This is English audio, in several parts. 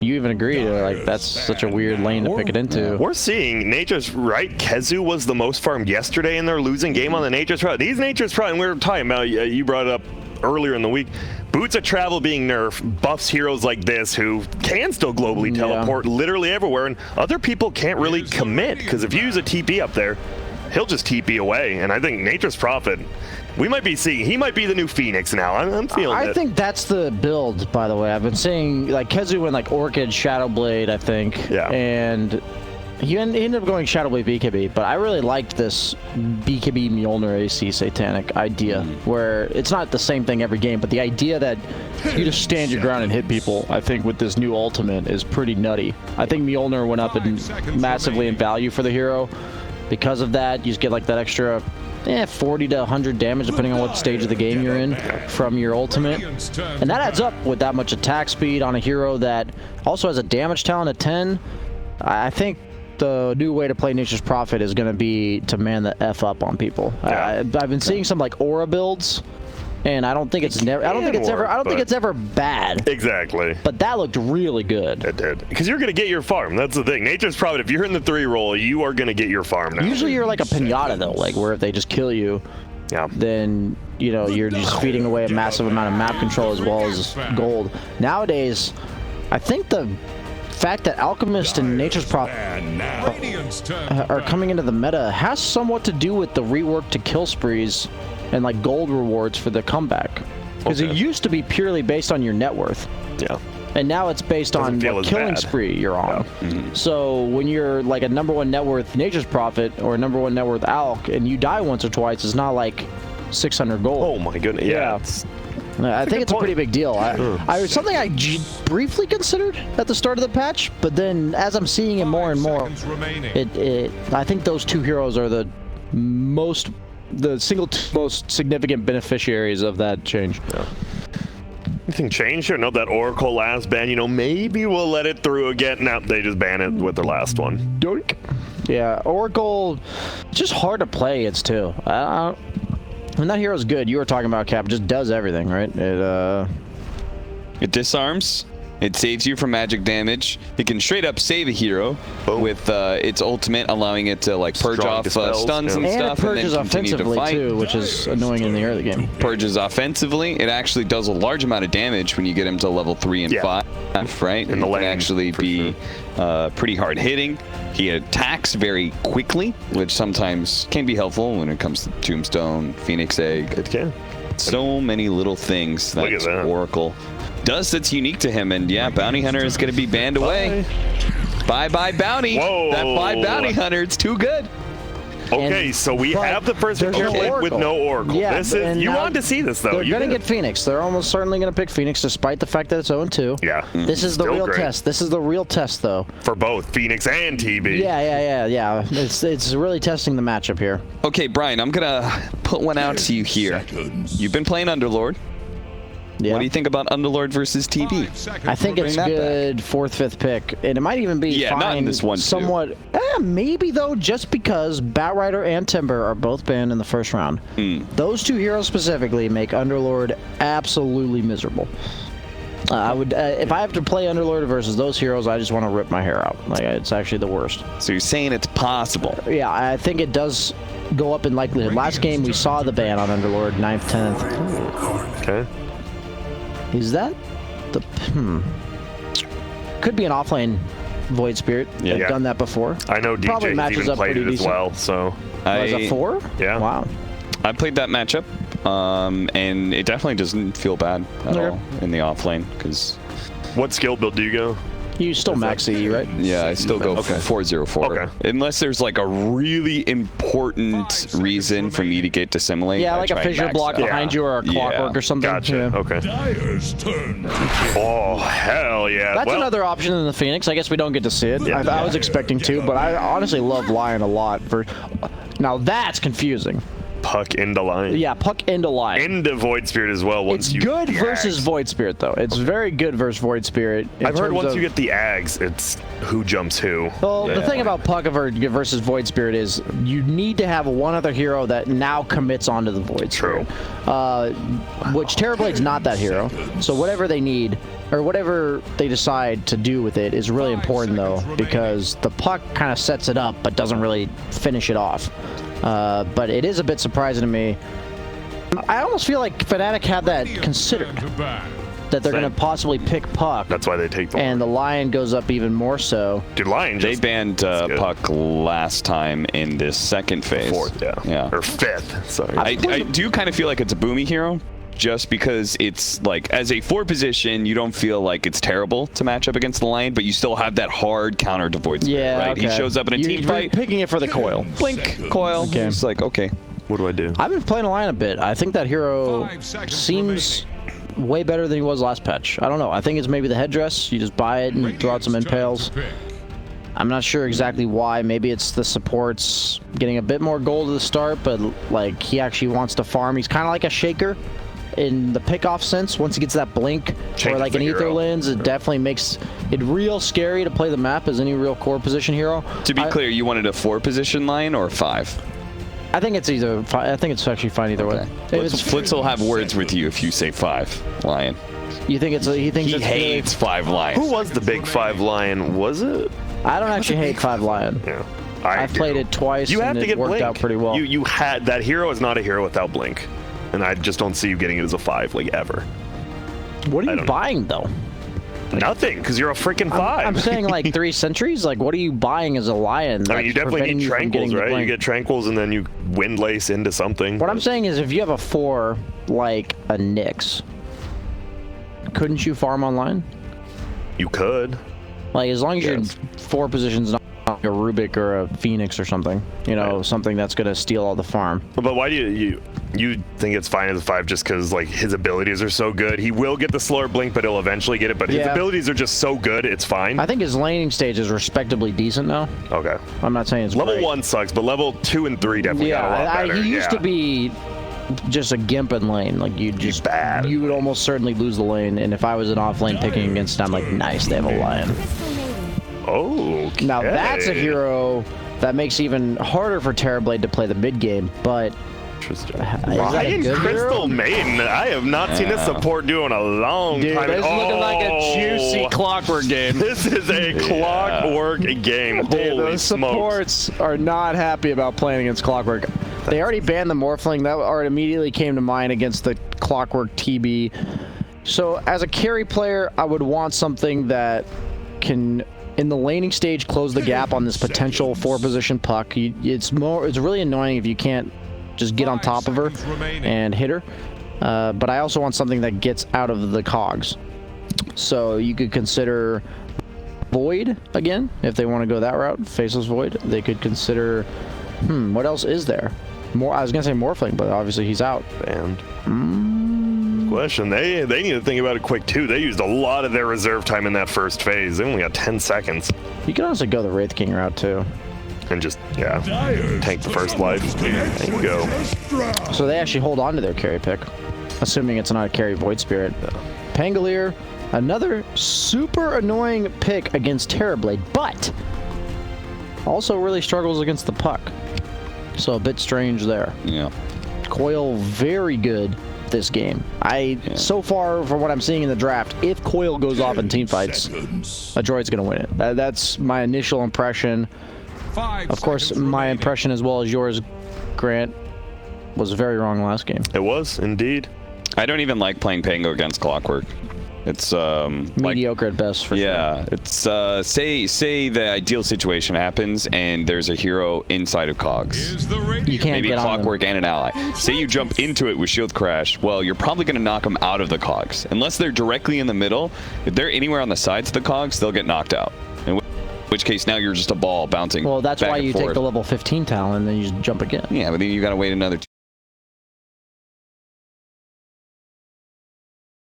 you even agree to, like, that's such a weird lane to pick it into. We're seeing Nature's right. Kezu was the most farmed yesterday in their losing game on the Nature's Pro. These Nature's Pro, and we were talking about, you brought it up earlier in the week, Boots of Travel being nerfed buffs heroes like this who can still globally teleport literally everywhere, and other people can't really commit, because if you use a TP up there, he'll just TP away. And I think Nature's Prophet, we might be seeing, he might be the new Phoenix now. I'm feeling it. I think that's the build, by the way. I've been seeing, like, Kezu went, like, Orchid, Shadowblade, I think. Yeah. And he ended up going Shadowblade BKB, but I really liked this BKB Mjolnir AC Satanic idea, where it's not the same thing every game, but the idea that you just stand your ground and hit people, I think, with this new ultimate is pretty nutty. I think Mjolnir went up massively in value for the hero. Because of that, you just get, like, that extra 40 to 100 damage, depending on what stage of the game you're in, from your ultimate. And that adds up with that much attack speed on a hero that also has a damage talent at 10. I think the new way to play Nature's Prophet is going to be to man the F up on people. I've been seeing some, like, aura builds, and I don't think it's ever bad. Exactly. But that looked really good. It did. Because you're going to get your farm. That's the thing. Nature's Prophet, if you're in the 3 roll, you are going to get your farm now. Usually you're like a pinata, though, like, where if they just kill you, then, you know, you're just feeding away a massive amount of map control as well as gold. Nowadays, I think the fact that Alchemist and Nature's Prophet are coming into the meta has somewhat to do with the rework to kill sprees and, like, gold rewards for the comeback. Because it used to be purely based on your net worth. Yeah. And now it's based on what killing spree you're on. So when you're, like, a #1 net worth Nature's Prophet or a #1 net worth Alch and you die once or twice, it's not like 600 gold. Oh my goodness. Yeah. I think it's a pretty big deal. Something I briefly considered at the start of the patch, but then as I'm seeing it more and more, I think those two heroes are the single most significant beneficiaries of that change. Anything changed here? No, that Oracle last ban, you know, maybe we'll let it through again. No, they just ban it with their last one. Doink. Yeah, Oracle, just hard to play against too. When that hero's good, you were talking about, Cap, just does everything, right? It disarms. It saves you from magic damage. It can straight up save a hero with its ultimate, allowing it to, like, purge off stuns and stuff. And it purges offensively too, which is annoying in the early game. Purges offensively. It actually does a large amount of damage when you get him to level 3 and 5, right? And it can actually be pretty hard hitting. He attacks very quickly, which sometimes can be helpful when it comes to Tombstone, Phoenix Egg. It can. So many little things that Oracle does that's unique to him. And yeah, Bounty Hunter is going to be banned away. Bye-bye Bounty. Whoa. That 5 Bounty Hunter, it's too good. Okay, so we have the first picture with no Oracle. Yeah, this is, you wanted to see this, though. They're going to get Phoenix. They're almost certainly going to pick Phoenix, despite the fact that it's 0-2. Yeah. This is the real test. This is the real test, though. For both Phoenix and TB. Yeah. It's really testing the matchup here. Okay, Brian, I'm going to put one out to you here. You've been playing Underlord. Yeah. What do you think about Underlord versus TB? I think it's good 4th, 5th pick, and it might even be fine. Not in this one somewhat. Maybe though, just because Batrider and Timber are both banned in the first round. Those two heroes specifically make Underlord absolutely miserable. I would, if I have to play Underlord versus those heroes, I just want to rip my hair out. Like, it's actually the worst. So you're saying it's possible? Yeah, I think it does go up in likelihood. Last game we saw the ban on Underlord, 9th, 10th. Okay. Is that the could be an offlane Void Spirit. Yeah. I've done that before. I know DJ's even played it as well, so. Was it 4? Yeah. Wow. I played that matchup, and it definitely doesn't feel bad at all in the offlane. Because what skill build do you go? You still max E, right? Yeah, I still go 404. Okay. Unless there's, like, a really important reason for me to get Dissimilate. Yeah, like a fissure block behind you or a clockwork or something. Gotcha. Okay. Oh, hell yeah. That's another option in the Phoenix. I guess we don't get to see it. Yeah. I was expecting to, but I honestly love Lion a lot. Now that's confusing. Puck into Lion. Yeah, Puck into Lion. Into Void Spirit as well. It's good versus Void Spirit, though. It's very good versus Void Spirit. I've heard once you get the Ags, it's who jumps who. Well, the thing about Puck versus Void Spirit is you need to have one other hero that now commits onto the Void Spirit. Which Terrorblade's not that hero. So whatever they need, or whatever they decide to do with it is really important though, because the puck kind of sets it up but doesn't really finish it off. But it is a bit surprising to me. I almost feel like Fnatic had that considered, that they're going to possibly pick puck. That's why they take the and the Lion goes up even more so. Dude, Lion they banned puck last time in this second phase. Fourth, yeah. Or fifth, sorry. I do kind of feel like it's a boomy hero, just because it's like, as a 4 position, you don't feel like it's terrible to match up against the Lion, but you still have that hard counter to Void Spirit, right? Okay. He shows up in a team fight. Picking it for the coil. Blink, coil. Okay. It's like, okay. What do I do? I've been playing a Lion a bit. I think that hero seems way better than he was last patch. I don't know. I think it's maybe the headdress. You just buy it and throw out some impales. I'm not sure exactly why. Maybe it's the supports getting a bit more gold at the start, but like he actually wants to farm. He's kind of like a shaker in the pickoff sense. Once he gets that blink or like an ether lens, it definitely makes it real scary to play the map as any real core position hero. To be clear, you wanted a 4 position Lion or 5? I think it's either. I think it's actually fine either way. Flitz will have words with you if you say 5 Lion. You think it's? He thinks he hates 5 Lion. Who was the big 5 Lion? Was it? I don't actually hate 5 Lion. Yeah, I've played it twice. You have and to get it worked Blink. out pretty well. You had that hero is not a hero without Blink, and I just don't see you getting it as a 5 like ever. What are you buying though? Nothing, because you're a freaking 5. I'm saying like 3 sentries. Like, what are you buying as a Lion? I mean, you definitely need tranquils, right? You get tranquils and then you windlace into something. What I'm saying is, if you have a 4 like a Nyx, couldn't you farm online? You could. Like, as long as your 4 positions not like a Rubik or a Phoenix or something, you know, something that's gonna steal all the farm. But why do you think it's fine as a 5 just because like his abilities are so good? He will get the slower blink, but he'll eventually get it. But his abilities are just so good, it's fine. I think his laning stage is respectably decent now. Okay. I'm not saying it's level great. 1 sucks, but level 2 and 3 definitely got a lot better. He used to be just a gimp in lane. Like, you just you would almost certainly lose the lane. And if I was an off lane picking against him, I'm like, nice, they have a Lion. Oh, now that's a hero that makes it even harder for Terrorblade to play the mid game, but Ryan Crystal Maiden, I have not seen this support do in a long time. This is looking like a juicy Clockwork game. This is a Clockwork game. Dude, Holy those smokes. supports are not happy about playing against Clockwork. They already banned the Morphling. That already immediately came to mind against the Clockwork TB. So as a carry player, I would want something that can, in the laning stage, close the gap on this potential 4-position puck. It's really annoying if you can't just get on top of her and hit her. But I also want something that gets out of the cogs. So you could consider Void again, if they want to go that route. Faceless Void. They could consider, what else is there? I was gonna say Morphling, but obviously he's out. And question, they need to think about it quick too. They used a lot of their reserve time in that first phase. They only got 10 seconds. You can also go the Wraith King route too. And just, tank the first life. There you go. So they actually hold on to their carry pick, assuming it's not a carry Void Spirit. Pangolier, another super annoying pick against Terrorblade, but also really struggles against the puck. So a bit strange there. Yeah. Coil very good this game. So far from what I'm seeing in the draft, if Coil goes off in team fights, Adroit's gonna win it. That's my initial impression. Of course, my impression as well as yours, Grant, was very wrong last game. It was indeed. I don't even like playing Pango against Clockwork. It's mediocre at best for sure. It's say the ideal situation happens and there's a hero inside of cogs. You can't maybe get Clockwork and an ally. Say you jump into it with shield crash. Well, you're probably going to knock them out of the cogs unless they're directly in the middle. If they're anywhere on the sides of the cogs, they'll get knocked out. In which case now you're just a ball bouncing. Well, that's back why and you forth. take the level 15 talent and then you just jump again. Yeah, but then you got to wait another 2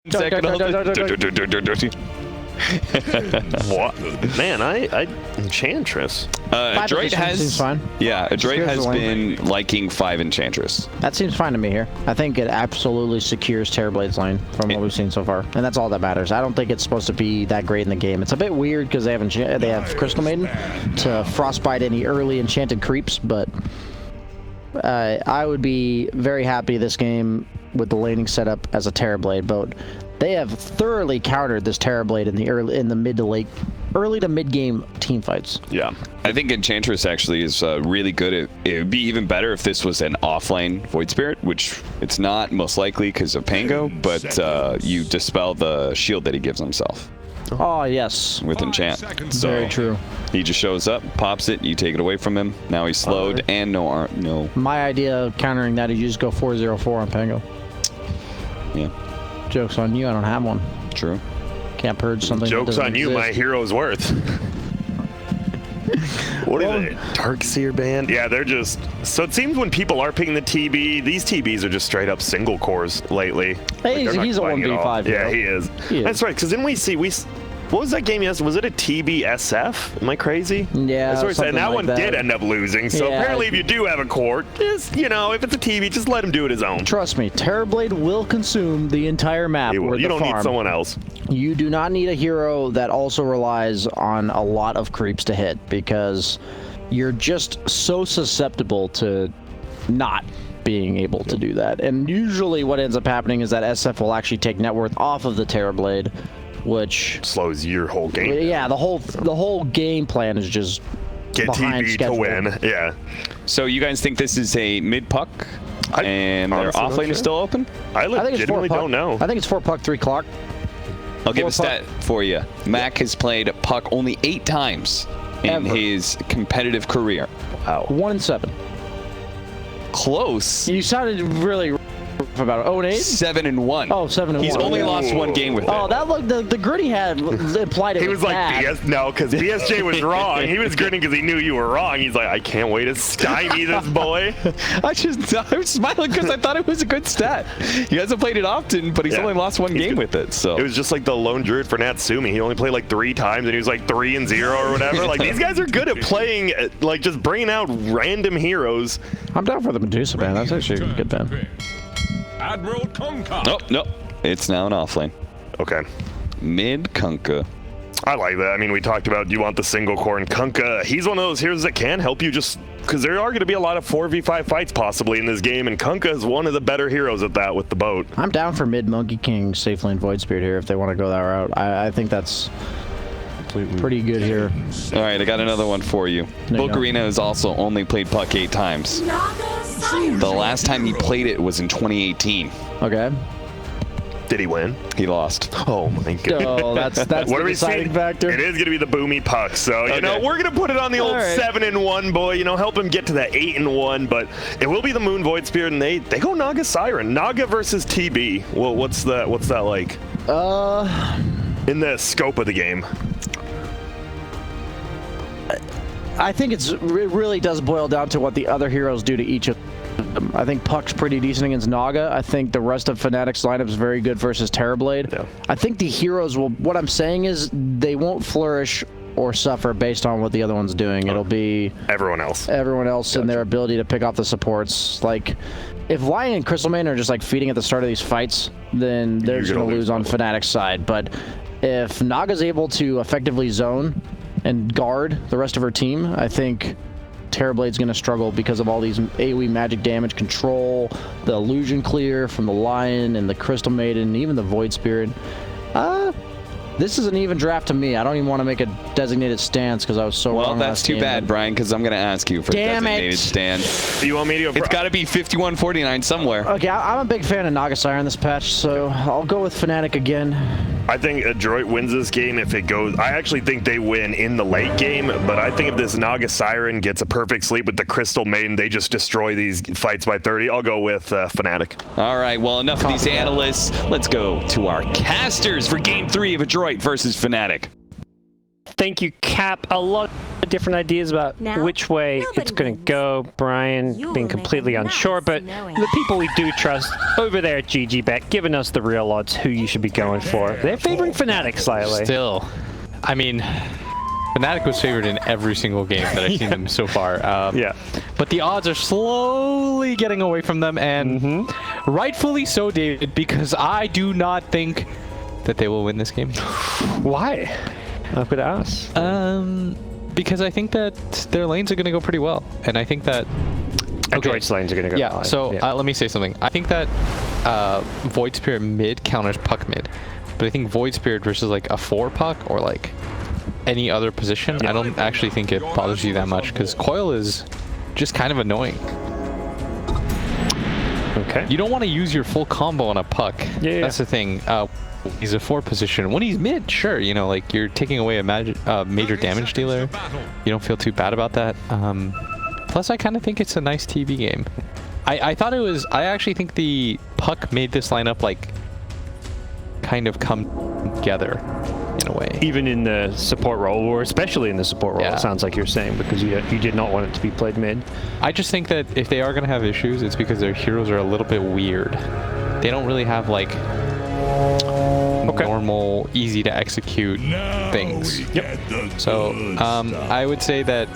seconds. What? Man, I Enchantress. Adroit seems fine. Yeah, Adroit has been liking 5 Enchantress. That seems fine to me here. I think it absolutely secures Terrorblade's lane from what we've seen so far, and that's all that matters. I don't think it's supposed to be that great in the game. It's a bit weird because they have Crystal Maiden to frostbite any early enchanted creeps, but I would be very happy this game with the laning setup as a Terrorblade, but They have thoroughly countered this Terrorblade in the early to mid game team fights. Yeah, I think Enchantress actually is really good. It would be even better if this was an offlane Void Spirit, which it's not most likely because of Pango, but you dispel the shield that he gives himself. Oh, yes. With enchant. So very true. He just shows up, pops it, you take it away from him. Now he's slowed and no. My idea of countering that is you just go 4-0-4 on Pango. Yeah. Joke's on you, I don't have one. True. Can't purge something. Joke's on you, my hero's worth. What is it? Darkseer band? Yeah, they're just... So it seems when people are picking the TB, these TBs are just straight up single cores lately. Hey, like he's a 1v5. Yeah, he is. That's right, because didn't we see... What was that game yesterday? Was it a TBSF? Am I crazy? Yeah, that's what I said. And that like one did end up losing. So apparently if you do have a core, just, you know, if it's a TB, just let him do it his own. Trust me, Terrorblade will consume the entire map. You don't need someone else. You do not need a hero that also relies on a lot of creeps to hit, because you're just so susceptible to not being able to do that. And usually what ends up happening is that SF will actually take net worth off of the Terrorblade, which slows your whole game. Yeah, the whole game plan is just get TB to win. Yeah. So you guys think this is a mid puck, and their offlane is still open? I legitimately don't know. I think it's 4 puck, 3 clock. I'll give a stat for you. Mac has played puck only 8 times in his competitive career. Wow. 1-7. Close. You sounded really about 0-8? 7-1. Oh, 7-1. He's only lost 1 game with it. Oh, that looked the grit he had implied it. He was like BS. No, because BSJ was wrong. He was grinning because he knew you were wrong. He's like, I can't wait to stymie this boy. I was smiling because I thought it was a good stat. He hasn't played it often, but he's only lost 1 game with it. So it was just like the lone druid for Natsumi. He only played like 3 times, and he was like 3-0 or whatever. Like these guys are good at playing, like just bringing out random heroes. I'm down for the Medusa ban. That's actually a good ban. Adroit Kunkka. Oh, no. It's now an offlane. Okay. Mid Kunkka. I like that. I mean, we talked about you want the single core, and Kunkka, he's one of those heroes that can help you just... Because there are going to be a lot of 4v5 fights possibly in this game, and Kunkka is one of the better heroes at that with the boat. I'm down for mid Monkey King, safe lane Void Spirit here if they want to go that route. I think that's pretty good here. All right, I got another one for you. Bogarina has also only played puck 8 times. The last time he played it was in 2018. Okay. Did he win? He lost. Oh my god. Oh, that's what the deciding factor. It is going to be the boomy puck. So, you know, we're going to put it on the old 7-1, boy. You know, help him get to that 8-1. But it will be the Moon Void Spirit, and they go Naga Siren. Naga versus TB. Well, what's that like? In the scope of the game. I think it really does boil down to what the other heroes do to each of them. I think Puck's pretty decent against Naga. I think the rest of Fnatic's lineup is very good versus Terrorblade. Yeah. I think the heroes will... What I'm saying is they won't flourish or suffer based on what the other one's doing. It'll be... Everyone else. And their ability to pick off the supports. Like, if Lion and Crystalmane are just like feeding at the start of these fights, then they're just going to lose on Fnatic's side. But if Naga's able to effectively zone and guard the rest of her team, I think Terrorblade's going to struggle because of all these AoE magic damage control, the illusion clear from the Lion and the Crystal Maiden, and even the Void Spirit. This is an even draft to me. I don't even want to make a designated stance because I was so wrong. Well, that's too bad, Brian, because I'm going to ask you for a designated stand. You want me to? It's got to be 51-49 somewhere. Okay, I'm a big fan of Naga Siren this patch, so I'll go with Fnatic again. I think Adroit wins this game if it goes... I actually think they win in the late game, but I think if this Naga Siren gets a perfect sleep with the Crystal Maiden, they just destroy these fights by 30. I'll go with Fnatic. All right, well, enough of these analysts. Let's go to our casters for Game 3 of Adroit versus Fnatic. Thank you, Cap. A lot of different ideas about which way it's going to go. Brian being completely unsure, but the people we do trust over there at GGBet giving us the real odds who you should be going for. They're favoring Fnatic slightly. Still, I mean, Fnatic was favored in every single game that I've seen them so far. Yeah. But the odds are slowly getting away from them, and rightfully so, David, because I do not think that they will win this game. Why? I'm going to ask. Because I think that their lanes are going to go pretty well, and I think that Adroit's lanes are going to go yeah. So let me say something. I think that Void Spirit mid counters Puck mid. But I think Void Spirit versus like a 4 Puck or like any other position, I don't actually think it bothers you that much because Coil is just kind of annoying. Okay. You don't want to use your full combo on a Puck. Yeah. That's the thing. He's a 4 position. When he's mid, sure, you know, like you're taking away a major damage dealer. You don't feel too bad about that. Plus, I kind of think it's a nice TV game. I thought it was. I actually think the Puck made this lineup like kind of come together in a way. Even in the support role, or especially in the support role, it sounds like you're saying, because you did not want it to be played mid. I just think that if they are going to have issues, it's because their heroes are a little bit weird. They don't really have like normal, easy to execute things. So I would say that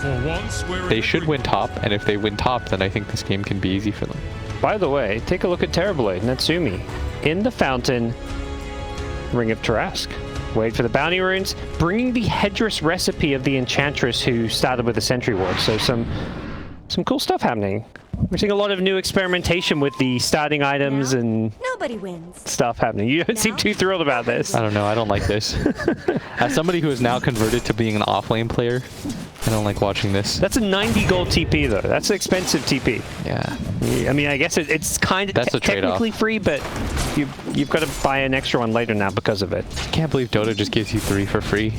they should win top, and if they win top, then I think this game can be easy for them. By the way, take a look at Terrorblade, Natsumi. In the fountain, Ring of Tarrasque. Wait for the bounty runes, bringing the headdress recipe of the enchantress who started with the sentry ward. So some cool stuff happening. We're seeing a lot of new experimentation with the starting items and nobody wins stuff happening. You don't seem too thrilled about this. I don't know. I don't like this. As somebody who is now converted to being an offlane player, I don't like watching this. That's a 90 gold TP though. That's an expensive TP. Yeah. I mean, I guess it's kind of technically free, but you've got to buy an extra one later now because of it. I can't believe Dota just gives you 3 for free.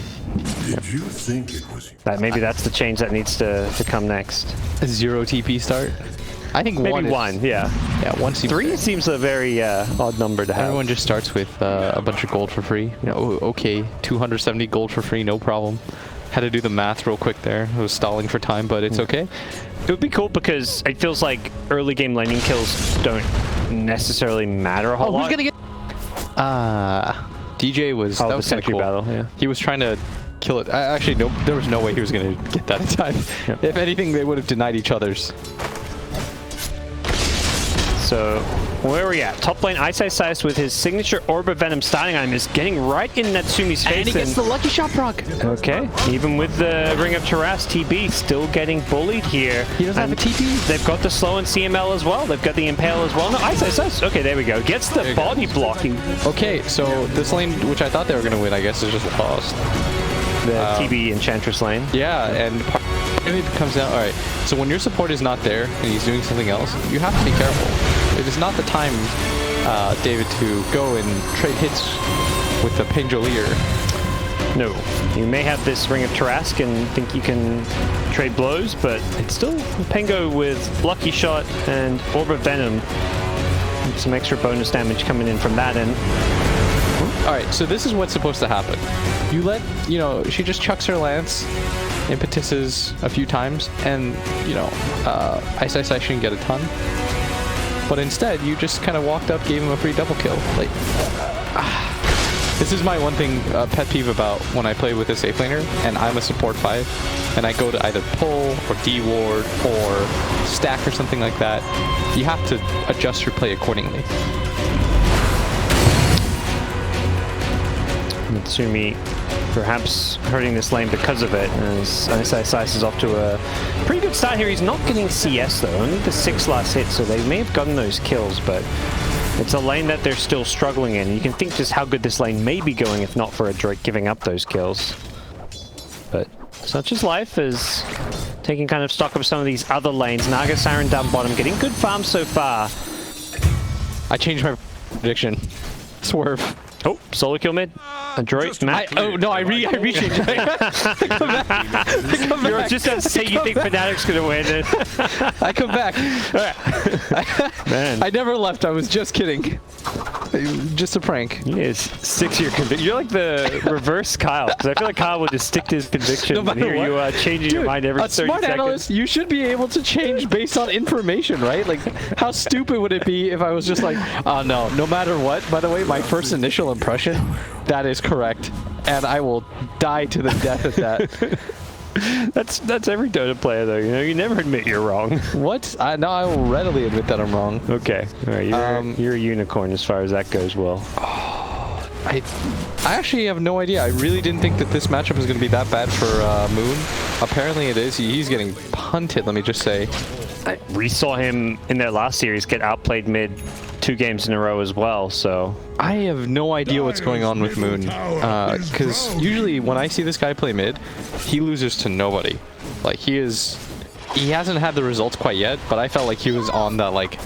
Did you think it was? Maybe that's the change that needs to come next. A 0 TP start. I think maybe one. Yeah. Yeah, 1 seems 3 fair. seems a very odd number to have. Everyone just starts with a bunch of gold for free. You know, okay, 270 gold for free, no problem. Had to do the math real quick there. I was stalling for time, but it's okay. It would be cool because it feels like early game laning kills don't necessarily matter a whole lot. Who's gonna get? DJ was. Oh, that the was kind of sentry cool. battle. Yeah. He was trying to kill it. Actually, no, there was no way he was gonna get that in time. Yep. If anything, they would have denied each other's. So, where are we at? Top lane, Ice with his signature Orb of Venom starting item is getting right in Natsumi's face. And he gets the lucky shot proc. Okay, even with the Ring of Tarrasque TB, still getting bullied here. He doesn't have a TP. They've got the slow and CML as well. They've got the Impale as well. No, Ice. Okay, there we go. Gets the body blocking. Okay, so this lane, which I thought they were going to win, I guess is just lost. The TB Enchantress lane. Yeah, and it comes down. All right, so when your support is not there and he's doing something else, you have to be careful. It is not the time, David, to go and trade hits with the Penduleur. No, you may have this Ring of Tarrasque and think you can trade blows, but it's still Pengo with Lucky Shot and Orb of Venom. Some extra bonus damage coming in from that end. All right, so this is what's supposed to happen. You let, you know, she just chucks her lance, impetuses a few times, and, you know, Ice shouldn't get a ton. But instead, you just kind of walked up, gave him a free double kill. Like, this is my one thing, pet peeve about when I play with a safe laner, and I'm a support 5, and I go to either pull, or D-ward, or stack, or something like that. You have to adjust your play accordingly. Natsumi perhaps hurting this lane because of it, as Ice is off to a pretty good start here. He's not getting CS though, only the 6 last hit, so they may have gotten those kills, but it's a lane that they're still struggling in. You can think just how good this lane may be going if not for Adroit giving up those kills. But such is life, as taking kind of stock of some of these other lanes. Naga Siren down bottom, getting good farm so far. I changed my prediction. Swerve. Oh, solo kill mid. Adroit, Matt. Oh no, I rechanged it. You were just going to say you think Fnatic's going to win. I come back. Man. I never left. I was just kidding. Just a prank. Yes, stick to your conviction. You're like the reverse Kyle, because I feel like Kyle would just stick to his conviction and hear you changing your mind every 30 seconds. A smart analyst, you should be able to change based on information, right? Like, how stupid would it be if I was just like, oh no, no matter what, by the way, my first initial impression, that is correct. And I will die to the death at that. That's every Dota player though, you know, you never admit you're wrong. What? No, I will readily admit that I'm wrong. Okay, all right, you're a unicorn as far as that goes. Well, I actually have no idea. I really didn't think that this matchup was going to be that bad for Moon. Apparently it is. He's getting punted, let me just say. we saw him in their last series get outplayed mid 2 games in a row as well, so... I have no idea what's going on with Moon, because usually when I see this guy play mid, he loses to nobody. Like, he hasn't had the results quite yet, but I felt like he was on that, like,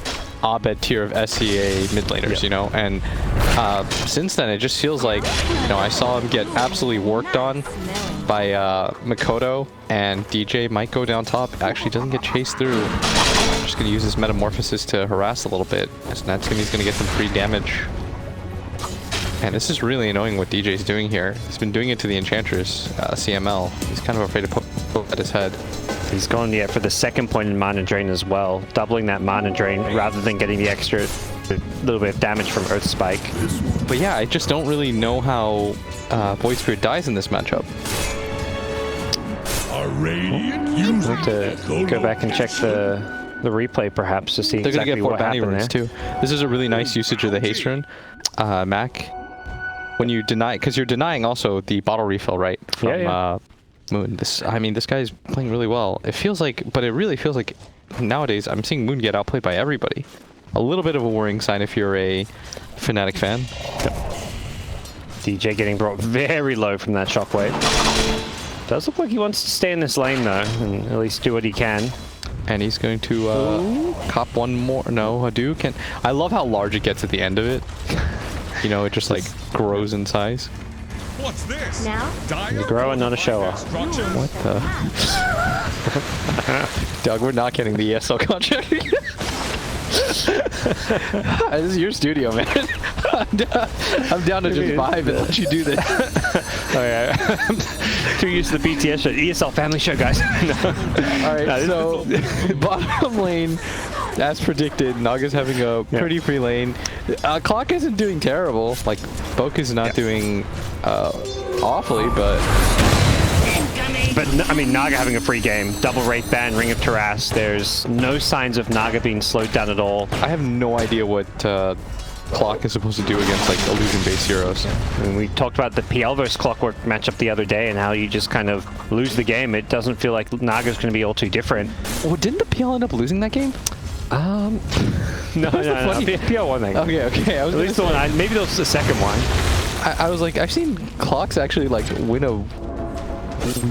Abed tier of SCA mid laners, you know, and since then it just feels like, you know, I saw him get absolutely worked on by Makoto, and DJ might go down top, actually doesn't get chased through. Just gonna use his metamorphosis to harass a little bit, and that's when he's gonna get some free damage. And this is really annoying what DJ's doing here. He's been doing it to the Enchantress, CML. He's kind of afraid to put at his head. He's going for the second point in mana drain as well, doubling that mana drain rather than getting the extra little bit of damage from Earth Spike. But yeah, I just don't really know how Void Spirit dies in this matchup. I'll have to go back and check the replay perhaps to see exactly what happened there. Too. This is a really nice usage of the haste rune, Mac. When you deny, because you're denying also the bottle refill, right? From Moon. I mean, this guy's playing really well. It feels like, but it really feels like nowadays I'm seeing Moon get outplayed by everybody. A little bit of a worrying sign if you're a Fnatic fan. DJ getting brought very low from that shockwave. Does look like he wants to stay in this lane though, and at least do what he can. And he's going to cop one more. No, Hadouken. I love how large it gets at the end of it. You know, it just like grows in size. What's this? Now? He's growing, not a shower. What the? Doug, we're not getting the ESL contract. This is your studio, man. I'm down to just vibe and let you do this. Oh yeah. Too used to the BTS show. ESL family show, guys. Alright, so bottom lane, as predicted, Naga's having a pretty free lane. Clock isn't doing terrible. Like, Boke is not doing awfully, but I mean, Naga having a free game. Double Wraith Band, Ring of Taras. There's no signs of Naga being slowed down at all. I have no idea what Clock is supposed to do against like illusion-based heroes. I mean, we talked about the PL versus Clockwork matchup the other day and how you just kind of lose the game. It doesn't feel like Naga's going to be all too different. Well, didn't the PL end up losing that game? No, PL won that game. Okay. At least the one. Maybe that was the second one. I was like, I've seen Clocks actually like win a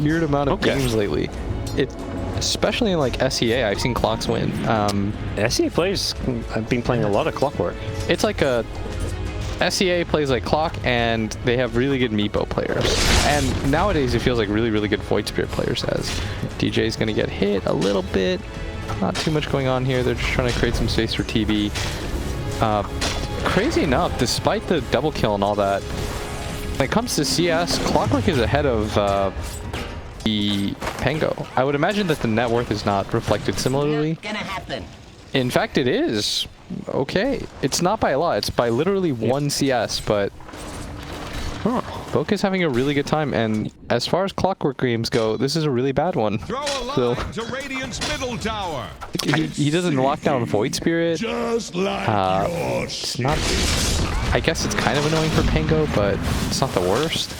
weird amount of games lately. Especially in like SEA, I've seen Clocks win. SEA players have been playing a lot of Clockwork. It's like a SEA plays like Clock, and they have really good Meepo players. And nowadays, it feels like really, really good Void Spirit players. As DJ's gonna get hit a little bit. Not too much going on here. They're just trying to create some space for TB. Crazy enough, despite the double kill and all that, when it comes to CS, Clockwork is ahead of the Pango. I would imagine that the net worth is not reflected similarly. Not gonna happen. In fact, it is. Okay. It's not by a lot. It's by literally 1 CS, but Boke is having a really good time, and as far as Clockwork games go, this is a really bad one. Throw a line to Radiant's middle tower. He doesn't lock down Void Spirit. Just like it's not. I guess it's kind of annoying for Pango, but it's not the worst.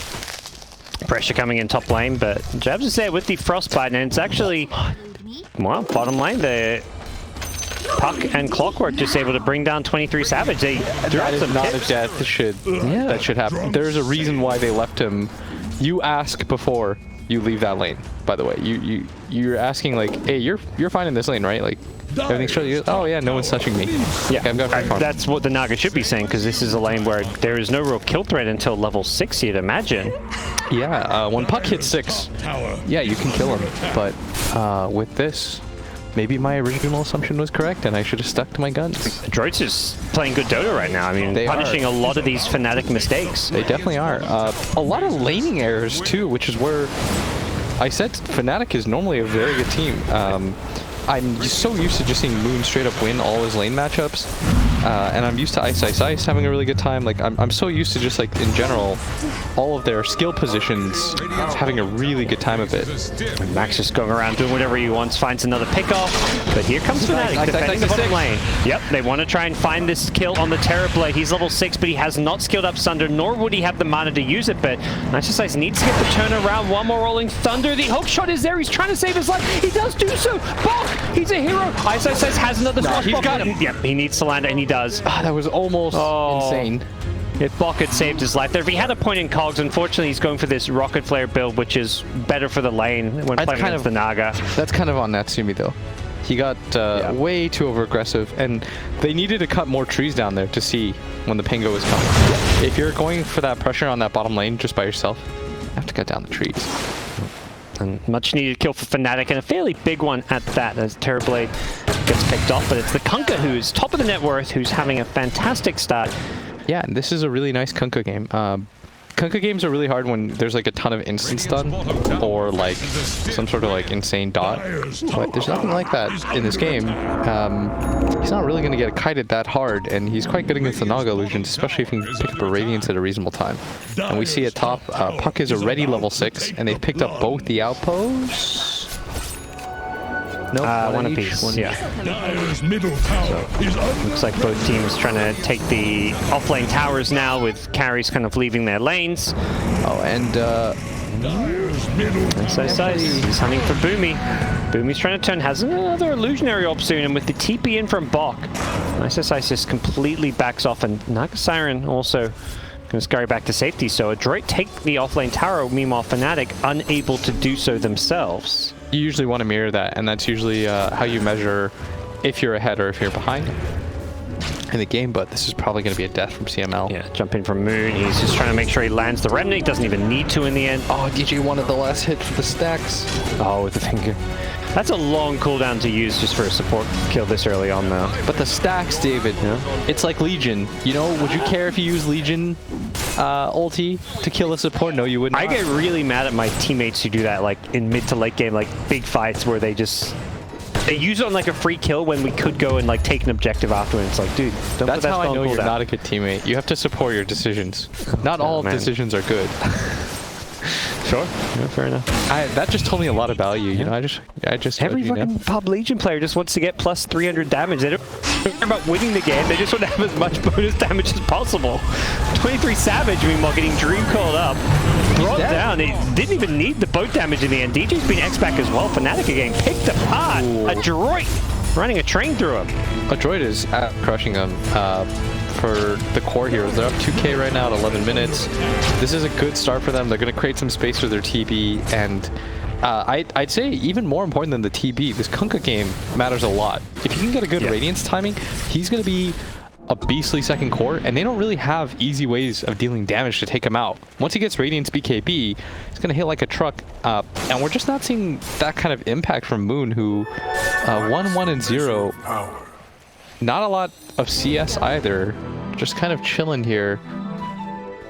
Pressure coming in top lane, but Jabs is there with the Frostbite, and it's actually, well, bottom lane, the Puck and Clockwork just able to bring down 23 Savage. They that is not a death that should happen. There's a reason why they left him. You ask before you leave that lane, by the way. You're asking like, hey, you're fine in this lane, right? Like, everything's showing. Oh yeah, no one's touching me. Yeah, okay, I'm going for that's what the Naga should be saying, because this is a lane where there is no real kill threat until level 6, you'd imagine. Yeah, when Puck hits 6, yeah, you can kill him. But with this, maybe my original assumption was correct, and I should have stuck to my guns. Adroit's just playing good Dota right now. I mean, they punishing a lot of these Fnatic mistakes. They definitely are. A lot of laning errors too, which is where I said Fnatic is normally a very good team. I'm just so used to just seeing Moon straight up win all his lane matchups, and I'm used to Ice having a really good time. Like I'm so used to just like in general, all of their skill positions having a really good time of it. And Max just going around doing whatever he wants, finds another pickoff, but here comes Fnatic defending the bottom lane. Yep, they want to try and find this kill on the Terrorblade. He's level 6, but he has not skilled up Sunder, nor would he have the mana to use it, but Nice needs to get the turnaround. One more rolling Thunder. The hook shot is there. He's trying to save his life. He does do so. Bok, he's a hero. Ice has another spot. He's got him. Yep, he needs to land, and he does. That was almost insane. If Bok had saved his life there. If he had a point in cogs, unfortunately he's going for this Rocket Flare build, which is better for the lane when playing against the Naga. That's kind of on Natsumi though. He got way too over-aggressive, and they needed to cut more trees down there to see when the Pingo was coming. If you're going for that pressure on that bottom lane just by yourself, you have to cut down the trees. And much needed kill for Fnatic, and a fairly big one at that, as Terrorblade gets picked off. But it's the Kunkka who's top of the net worth, who's having a fantastic start. Yeah, and this is a really nice Kunkka game. Kunkka games are really hard when there's like a ton of instance stun or like some sort of like insane dot. But there's nothing like that in this game. He's not really going to get kited that hard, and he's quite good against the Naga illusions, especially if he can pick up a Radiance at a reasonable time. And we see at top, Puck is already level 6, and they've picked up both the outposts. Nope, one apiece. Yeah. So, looks like both teams trying to take the offlane towers now, with carries kind of leaving their lanes. Oh, and He's hunting for Boomy. Boomy's trying to turn, has another illusionary orb soon, and with the TP in from Bok, Isis just completely backs off, and Naga Siren also going to scurry back to safety. So Adroit take the offlane tower, meanwhile Fnatic unable to do so themselves. You usually want to mirror that, and that's usually how you measure if you're ahead or if you're behind in the game, but this is probably going to be a death from CML. Yeah, jump in from Moon. He's just trying to make sure he lands the Remnant. He doesn't even need to in the end. Oh, DJ wanted the last hit for the stacks. Oh, with the finger. That's a long cooldown to use just for a support kill this early on, though. But the stacks, David, it's like Legion. You know, would you care if you use Legion ulti to kill a support? No, you wouldn't. I get really mad at my teammates who do that, like in mid to late game, like big fights where they just... They use it on like a free kill when we could go and like take an objective afterwards. It's like, dude, don't That's put that how I know you're cooldown. not a good teammate. You have to support your decisions. Not all decisions are good. Sure. Yeah, fair enough. That just told me a lot about you. You know, I just every fucking pub Legion player just wants to get plus 300 damage. They don't care about winning the game. They just want to have as much bonus damage as possible. 23 Savage, meanwhile, getting Dream called up, brought down. They didn't even need the boat damage in the end. DJ's been X-back as well. Fnatic again picked apart. Adroit running a train through him. Adroit is crushing them. For the core heroes, they're up 2k right now at 11 minutes. This is a good start for them. They're going to create some space for their TB, and I'd say even more important than the TB, this Kunkka game matters a lot. If you can get a good Radiance timing, he's going to be a beastly second core, and they don't really have easy ways of dealing damage to take him out. Once he gets Radiance BKB, he's going to hit like a truck, and we're just not seeing that kind of impact from Moon, who 1-1-0. Not a lot of CS either, just kind of chilling here.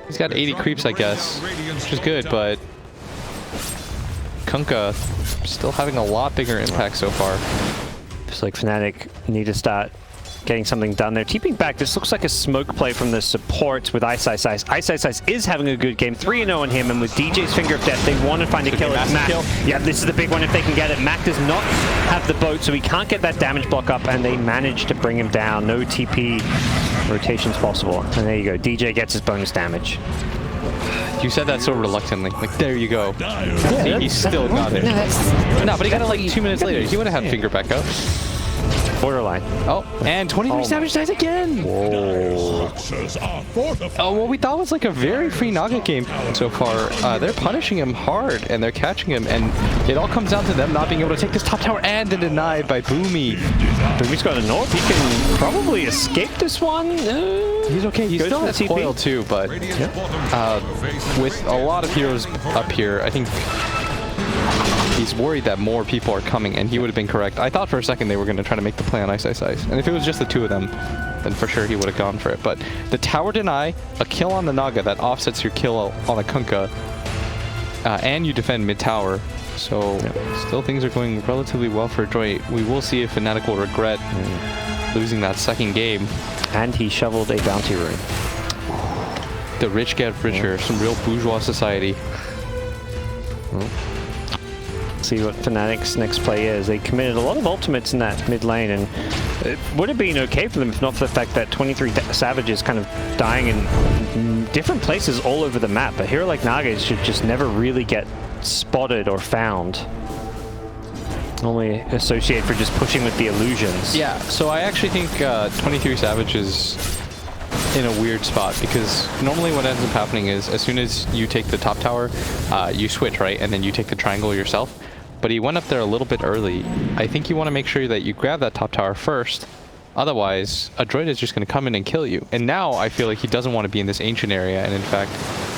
He's got 80 creeps, I guess, which is good, but Kunkka still having a lot bigger impact so far. It's like Fnatic need to start getting something done there. TPing back, this looks like a smoke play from the supports with Ice. Ice is having a good game, 3-0 on him, and with DJ's Finger of Death, they want to find a kill. It's Mac. Yeah, this is the big one if they can get it. Mac does not have the boat, so he can't get that damage block up, and they manage to bring him down. No TP rotations possible. And there you go, DJ gets his bonus damage. You said that so reluctantly. Like, there you go. See, he still got it. No, but he got it like 2 minutes later. He would have had Finger back up. Borderline. Oh, and 23 Savage dies again! Whoa. Oh, what we thought was like a very free Naga game so far. They're punishing him hard, and they're catching him, and it all comes down to them not being able to take this top tower, and then denied by Boomy. Boomy's got a north. He can probably escape this one. He's okay. He's still has coil too, but with a lot of heroes up here, I think he's worried that more people are coming, and he would have been correct. I thought for a second they were going to try to make the play on Ice. And if it was just the two of them, then for sure he would have gone for it. But the tower deny, a kill on the Naga that offsets your kill on the Kunkka, and you defend mid-tower. So still things are going relatively well for Adroit. We will see if Fnatic will regret losing that second game. And he shoveled a bounty rune. The rich get richer. Some real bourgeois society. See what Fnatic's next play is. They committed a lot of ultimates in that mid lane, and it would have been okay for them if not for the fact that 23 Savage is kind of dying in different places all over the map. A hero like Naga should just never really get spotted or found. normally associate for just pushing with the illusions. Yeah, so I actually think 23 Savage is in a weird spot, because normally what ends up happening is as soon as you take the top tower, you switch, right? And then you take the triangle yourself. But he went up there a little bit early. I think you want to make sure that you grab that top tower first. Otherwise, Adroit is just going to come in and kill you. And now I feel like he doesn't want to be in this ancient area, and in fact,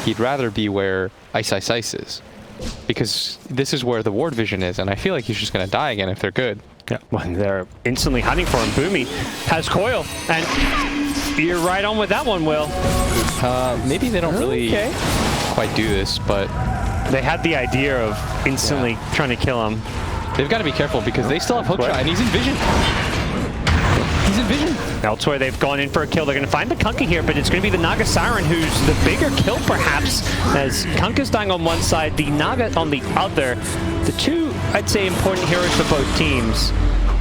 he'd rather be where Ice is. Because this is where the ward vision is, and I feel like he's just going to die again if they're good. Yeah, well, they're instantly hunting for him. Boomy has coil, and you're right on with that one, Will. Maybe they don't really quite do this, but they had the idea of instantly trying to kill him. They've got to be careful because they still have hookshot, and he's in vision. He's in vision. Elsewhere, they've gone in for a kill. They're going to find the Kunkka here, but it's going to be the Naga Siren who's the bigger kill, perhaps, as Kunkka's dying on one side, the Naga on the other. The two, I'd say, important heroes for both teams.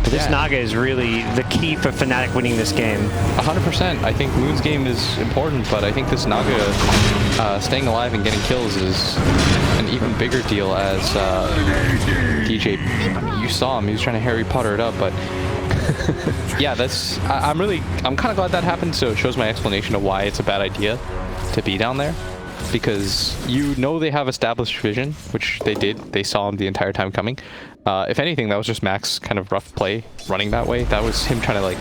But this Naga is really the key for Fnatic winning this game. 100%. I think Moon's game is important, but I think this Naga staying alive and getting kills is an even bigger deal as DJ, I mean, you saw him, he was trying to Harry Potter it up, but yeah, I'm kind of glad that happened, so it shows my explanation of why it's a bad idea to be down there. Because you know they have established vision, which they did. They saw him the entire time coming. If anything, that was just Max kind of rough play running that way. That was him trying to like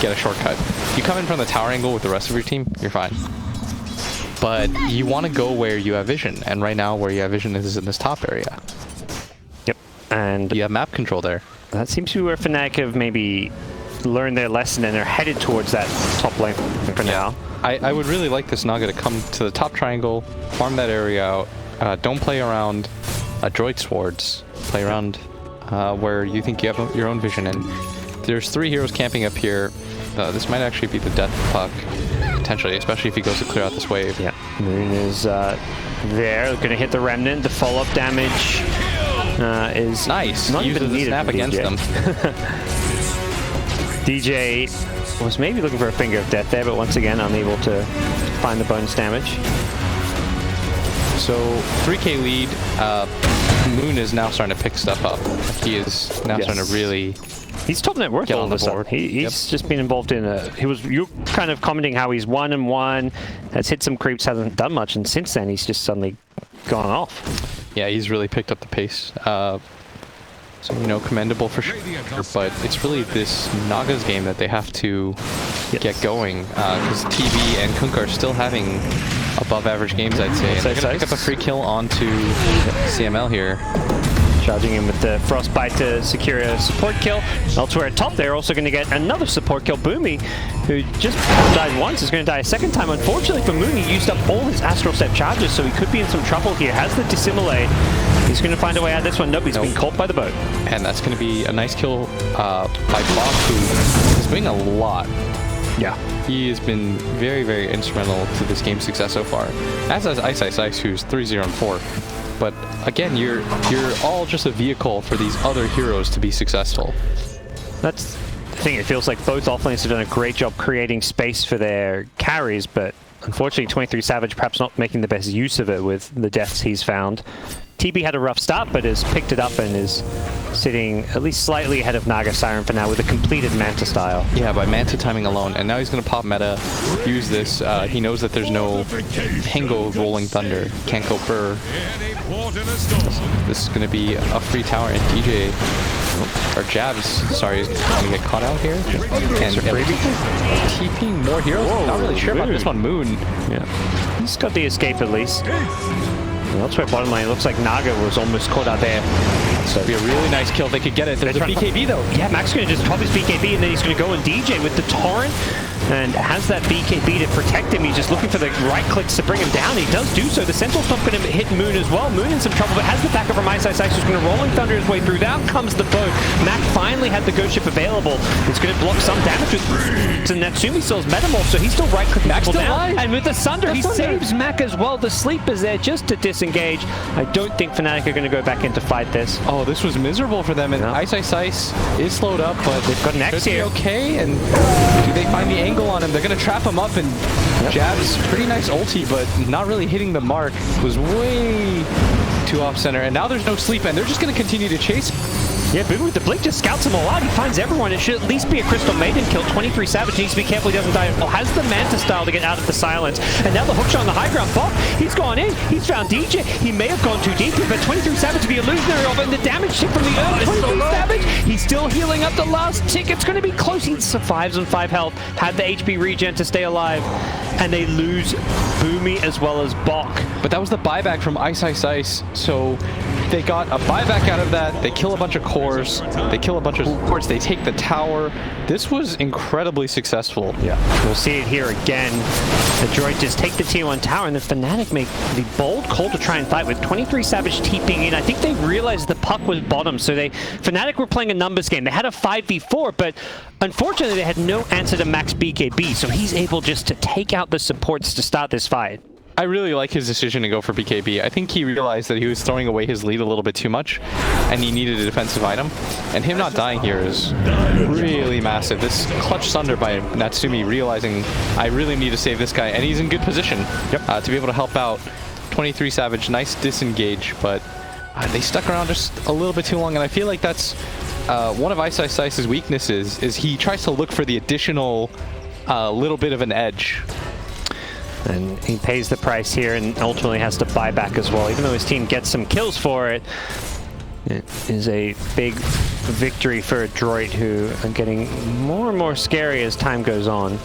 get a shortcut. You come in from the tower angle with the rest of your team, you're fine. But you want to go where you have vision, and right now where you have vision is in this top area. Yep, and you have map control there. That seems to be where Fnatic have maybe learned their lesson, and they're headed towards that top lane for now. I would really like this Naga to come to the top triangle, farm that area out. Don't play around Adroit's wards. Play around where you think you have your own vision. And there's 3 heroes camping up here. This might actually be the death puck, potentially, especially if he goes to clear out this wave. Yeah, Moon is there. Going to hit the Remnant. The follow-up damage is nice. Not Uses even the needed snap against them. DJ was maybe looking for a finger of death there, but once again unable to find the bonus damage. So 3k lead. Moon is now starting to pick stuff up. He is now starting to really. He's top net worth all of a sudden. He's just been involved in a. You kind of commenting how he's 1-1, has hit some creeps, hasn't done much, and since then he's just suddenly gone off. Yeah, he's really picked up the pace. So, you know, commendable for sure, but it's really this Naga's game that they have to get going, because TV and Kunkka are still having above average games, I'd say. And they're going to pick up a free kill onto CML here. Charging him with the Frostbite to secure a support kill. Elsewhere at top, they're also going to get another support kill. Boomy, who just died once, is going to die a second time. Unfortunately for Moon, he used up all his Astral Step charges, so he could be in some trouble here. Has the Dissimilate. He's going to find a way out of this one. Nope, he's been caught by the boat. And that's going to be a nice kill by Bob, who is doing a lot. Yeah. He has been very, very instrumental to this game's success so far. As has Ice, who's 3-0-4. But again, you're all just a vehicle for these other heroes to be successful. That's the thing. It feels like both offlanes have done a great job creating space for their carries, but unfortunately 23 Savage perhaps not making the best use of it with the deaths he's found. TB had a rough start, but has picked it up and is sitting at least slightly ahead of Naga Siren for now with a completed Manta style. Yeah, by Manta timing alone. And now he's going to pop meta, use this. He knows that there's no Hengo Rolling Thunder. Can't go Burr. This is going to be a free tower, and DJ, or Jabs, sorry, is going to get caught out here. And TPing more heroes? Whoa, not really sure about this one. Moon. Yeah. He's got the escape at least. Elsewhere bottom lane, it looks like Naga was almost caught out there. So it'd be a really nice kill if they could get it. There's a BKB though. Yeah, Max is going to just drop his BKB and then he's going to go and DJ with the Torrent. And has that BKB to protect him. He's just looking for the right clicks to bring him down. He does do so. The Sentinel's not going to hit Moon as well. Moon in some trouble, but has the backup from Ice, who's going to Rolling Thunder his way through. Down comes the boat. Mac finally had the Ghost Ship available. It's going to block some damage with and Natsumi still has Metamorph, so he's still right-clicking people down. And with the Sunder, he saves Mac as well. The Sleeper's there just to disengage. I don't think Fnatic are going to go back in to fight this. Oh, this was miserable for them. And Ice is slowed up, but they've got an X here. Okay, and do they find the angle on him? They're going to trap him up, and Jab's pretty nice ulti, but not really hitting the mark. Was way too off center, and now there's no sleep, and they're just going to continue to chase. Yeah, Boomer with the blink just scouts them all out. He finds everyone. It should at least be a Crystal Maiden kill. 23 Savage needs to be careful he doesn't die. Oh, has the Manta style to get out of the silence. And now the hookshot on the high ground. Bok, he's gone in. He's found DJ. He may have gone too deep, but 23 Savage to be illusionary of it. And the damage tick from the earth. 23 Savage. He's still healing up the last tick. It's going to be close. He survives on 5 health. Had the HP regen to stay alive. And they lose Boomy as well as Bok. But that was the buyback from Ice Ice Ice. So they got a buyback out of that. They kill a bunch of cores. They kill a bunch of supports. They take the tower. This was incredibly successful. Yeah, we'll see it here again. Adroit just take the tier 1 tower, and the Fnatic make the bold call to try and fight with 23 Savage TPing in. I think they realized the puck was bottom, so Fnatic were playing a numbers game. They had a 5v4, but unfortunately they had no answer to max BKB, so he's able just to take out the supports to start this fight. I really like his decision to go for BKB. I think he realized that he was throwing away his lead a little bit too much, and he needed a defensive item. And him not dying here is really massive. This clutch Sunder by Natsumi, realizing I really need to save this guy, and he's in good position to be able to help out. 23 Savage, nice disengage, but they stuck around just a little bit too long, and I feel like that's one of Ice Ice Ice's weaknesses, is he tries to look for the additional little bit of an edge. And he pays the price here and ultimately has to buy back as well. Even though his team gets some kills for it, it is a big victory for Adroit, who are getting more and more scary as time goes on.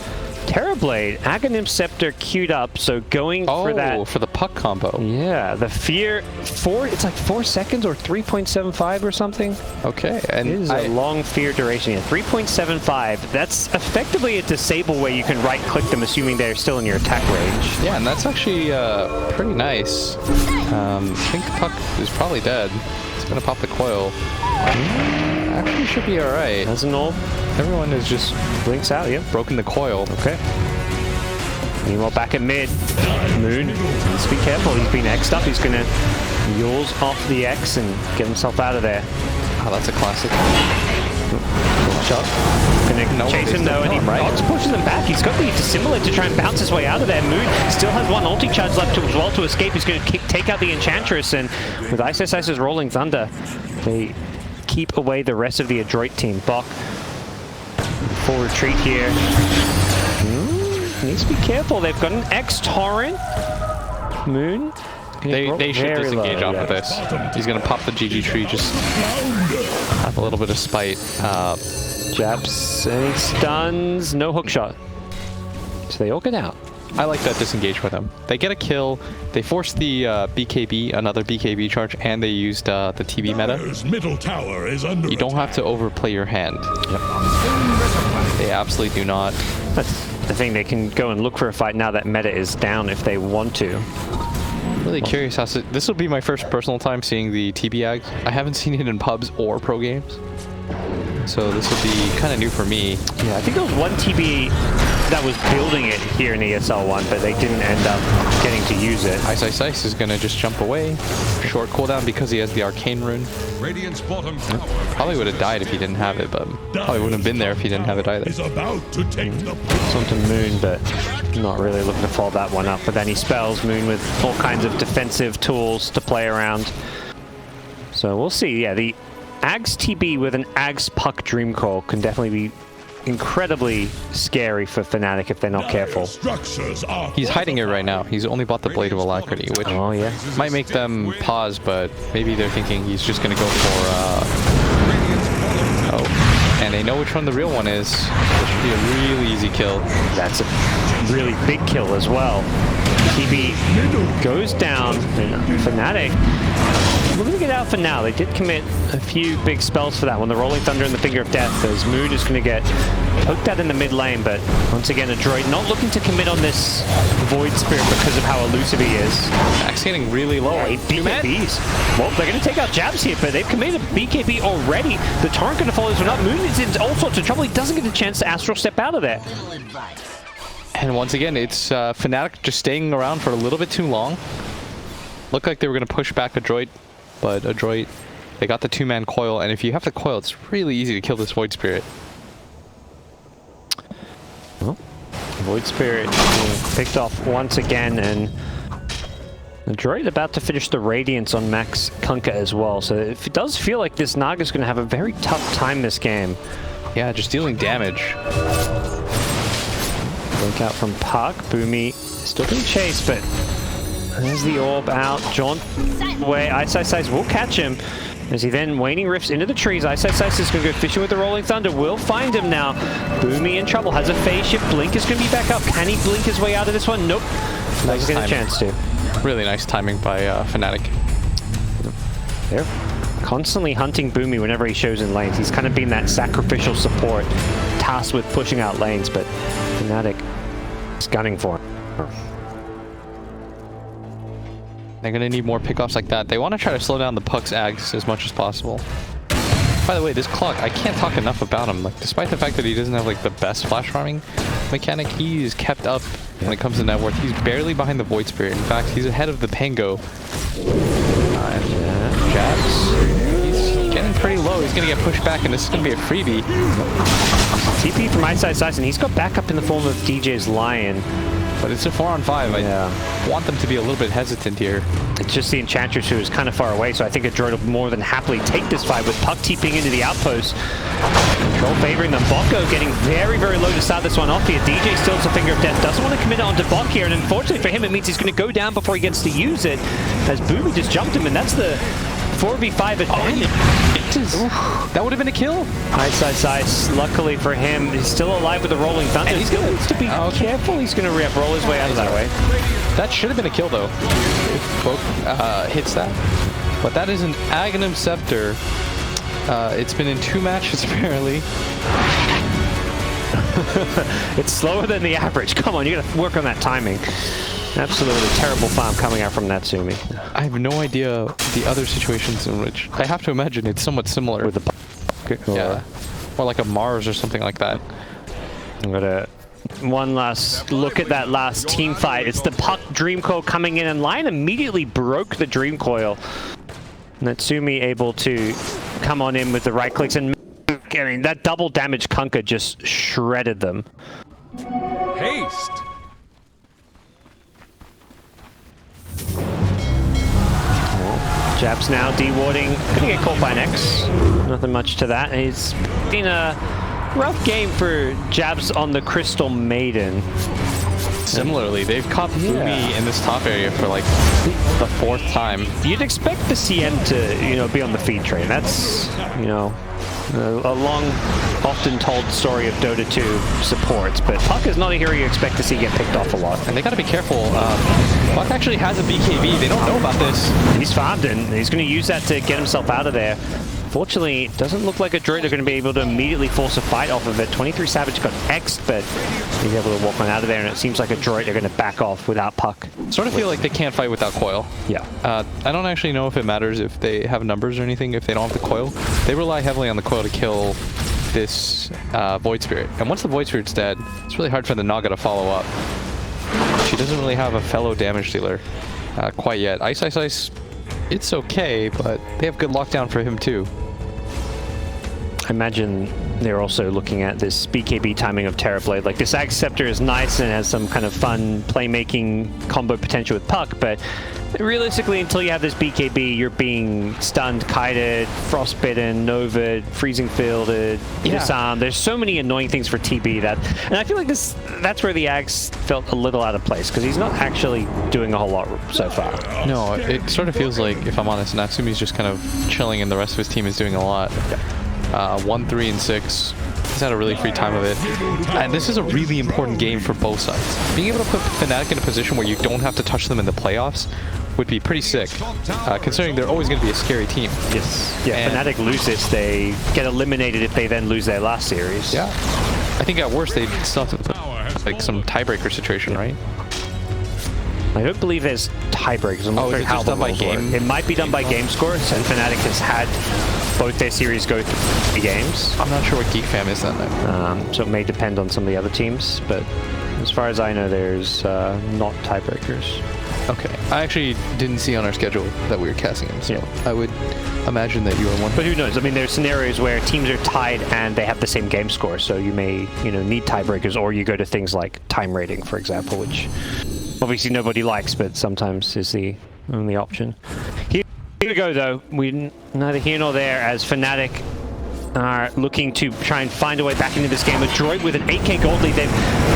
Terrorblade, Aghanim Scepter queued up, so going for that. Oh, for the puck combo. Yeah, the fear, it's like 4 seconds or 3.75 or something. Okay, and it is a long fear duration. Yeah, 3.75. That's effectively a disable where you can right-click them, assuming they're still in your attack range. Yeah, and that's actually pretty nice. I think the puck is probably dead. It's gonna pop the coil. Actually should be alright. Doesn't all. Everyone is just blinks out, yep. Broken the coil. Okay. Meanwhile, back at mid, Moon needs to be careful. He's been X'd up. He's gonna Yules off the X and get himself out of there. Oh, that's a classic. Shot. Gonna chase him though, and he pushes him back. He's got the Dissimulate to try and bounce his way out of there. Moon still has one ulti charge left as well to escape. He's gonna take out the Enchantress, and with Ice Ice Ice's Rolling Thunder, they keep away the rest of the Adroit team. Bok, full retreat here. Needs to be careful. They've got an X Torrent. Moon. They should disengage off of this. He's gonna pop the GG tree, just have a little bit of spite. Jabs, and he stuns. No hook shot. So they all get out. I like that disengage with them. They get a kill. They force the BKB, another BKB charge, and they used the TB meta. Middle tower is under you don't have to overplay your hand. Yep. They absolutely do not. That's the thing. They can go and look for a fight now that meta is down if they want to. Really curious how this will be my first personal time seeing the TB Ags. I haven't seen it in pubs or pro games, so this will be kind of new for me. Yeah, I think there was one TB that was building it here in ESL 1, but they didn't end up getting to use it. Ice Ice Ice is going to just jump away. Short cooldown because he has the Arcane Rune. Radiant's bottom tower probably would have died if he didn't have it, but probably wouldn't have been there if he didn't have it either. about to take the Something Moon, but not really looking to follow that one up. But then he spells Moon with all kinds of defensive tools to play around. So we'll see. Yeah, the Ags TB with an Ags Puck Dream Call can definitely be incredibly scary for Fnatic if they're not careful. He's hiding it right now. He's only bought the Blade of Alacrity, which might make them pause, but maybe they're thinking he's just going to go for... and they know which one the real one is. It should be a really easy kill. That's a really big kill as well. TB goes down, and Fnatic looking to get out for now. They did commit a few big spells for that one. The Rolling Thunder and the Finger of Death, as Moon is going to get poked out in the mid lane, but once again, Adroit not looking to commit on this Void Spirit because of how elusive he is. Max getting really low. Yeah, BKBs. Well, they're going to take out Jabs here, but they've committed a BKB already. The Torrent going to follow this one up. Moon is in all sorts of trouble. He doesn't get a chance to Astral Step out of there. And once again, it's Fnatic just staying around for a little bit too long. Looked like they were going to push back Adroit, but Adroit, they got the two-man coil, and if you have the coil, it's really easy to kill this Void Spirit. Well, Void Spirit being picked off once again, and Adroit about to finish the Radiance on Max Kunkka as well, so it does feel like this Naga's going to have a very tough time this game. Yeah, just dealing damage. Look out from Puck. Boomy still being chased, but there's the orb out. Jaunt away. Ice will catch him. As he then waning rifts into the trees. Ice is going to go fishing with the Rolling Thunder. Will find him now. Boomy in trouble. Has a phase shift. Blink is going to be back up. Can he blink his way out of this one? Nope. Nice Doesn't get a chance to. Really nice timing by Fnatic. They're constantly hunting Boomy whenever he shows in lanes. He's kind of been that sacrificial support tasked with pushing out lanes, but Fnatic is gunning for him. They're going to need more pickoffs like that. They want to try to slow down the Puck's ags as much as possible. By the way, this Cluck, I can't talk enough about him. Like, despite the fact that he doesn't have like the best flash farming mechanic, he is kept up when it comes to net worth. He's barely behind the Void Spirit. In fact, he's ahead of the Pango. Jabs. He's getting pretty low. He's going to get pushed back, and this is going to be a freebie. TP from Ice, and he's got backup in the form of DJ's Lion. But it's a 4-on-5. I want them to be a little bit hesitant here. It's just the Enchantress who is kind of far away, so I think Adroit will more than happily take this fight with Puck TPing into the outpost. Control favoring them. Bocco getting very, very low to start this one off here. DJ still has a finger of death. Doesn't want to commit it onto Bok here, and unfortunately for him, it means he's going to go down before he gets to use it, as Boomy just jumped him, and that's the 4v5 advantage. That would have been a kill. Ice. Luckily for him, he's still alive with the Rolling Thunder. He's going to be careful. He's going to roll his way out of that way. That should have been a kill, though, if Boke hits that. But that is an Aghanim Scepter. It's been in 2 matches, apparently. It's slower than the average. Come on, you got to work on that timing. Absolutely terrible farm coming out from Natsumi. I have no idea the other situations in which I have to imagine it's somewhat similar. With the or like a Mars or something like that. I'm gonna one last look at that last team fight. It's the Puck Dream Coil coming in, and Lion immediately broke the Dream Coil. Natsumi able to come on in with the right clicks, and getting that double damage. Kunkka just shredded them. Haste. Jabs now dewarding. Gonna get caught by an X. Nothing much to that. It's been a rough game for Jabs on the Crystal Maiden. Similarly, they've caught Boomy in this top area for like the 4th time. You'd expect the CM to, be on the feed train. That's, a long, often told story of Dota 2 supports, but Puck is not a hero you expect to see get picked off a lot. And they gotta be careful. Puck actually has a BKB. They don't know about this. He's farmed and he's going to use that to get himself out of there. Fortunately, it doesn't look like Adroit are going to be able to immediately force a fight off of it. 23 Savage got X'd, but he's able to walk on out of there, and it seems like Adroit are going to back off without Puck. Sort of feel like they can't fight without Coil. Yeah. I don't actually know if it matters if they have numbers or anything, if they don't have the Coil. They rely heavily on the Coil to kill this Void Spirit. And once the Void Spirit's dead, it's really hard for the Naga to follow up. She doesn't really have a fellow damage dealer quite yet. Ice, it's okay, but they have good lockdown for him too. I imagine they're also looking at this BKB timing of Terrorblade. Like, this Ag Scepter is nice and has some kind of fun playmaking combo potential with Puck, but realistically, until you have this BKB, you're being stunned, kited, frostbitten, novad, freezing fielded, disarmed. There's so many annoying things for TB that, and I feel like that's where the Ags felt a little out of place, because he's not actually doing a whole lot so far. No, it sort of feels like, if I'm honest, Natsumi's just kind of chilling and the rest of his team is doing a lot. 1, 3, and 6. He's had a really free time of it. And this is a really important game for both sides. Being able to put Fnatic in a position where you don't have to touch them in the playoffs would be pretty sick, considering they're always going to be a scary team. Yes. Yeah, and Fnatic lose this, they get eliminated if they then lose their last series. Yeah. I think at worst, they still have to put like some tiebreaker situation, right? I don't believe there's tiebreakers. I'm not sure how done by game. It might be done by game scores, and Fnatic has had both their series go through the games. I'm not sure what Geek Fam is then, though. So it may depend on some of the other teams, but as far as I know, there's not tiebreakers. Okay. I actually didn't see on our schedule that we were casting them, so I would imagine that you are one. But who knows? I mean, there's scenarios where teams are tied and they have the same game score, so you may, need tiebreakers, or you go to things like time rating, for example, which obviously nobody likes, but sometimes is the only option. Here we go, though. We neither here nor there as Fnatic are looking to try and find a way back into this game. Adroit with an 8k gold lead. They've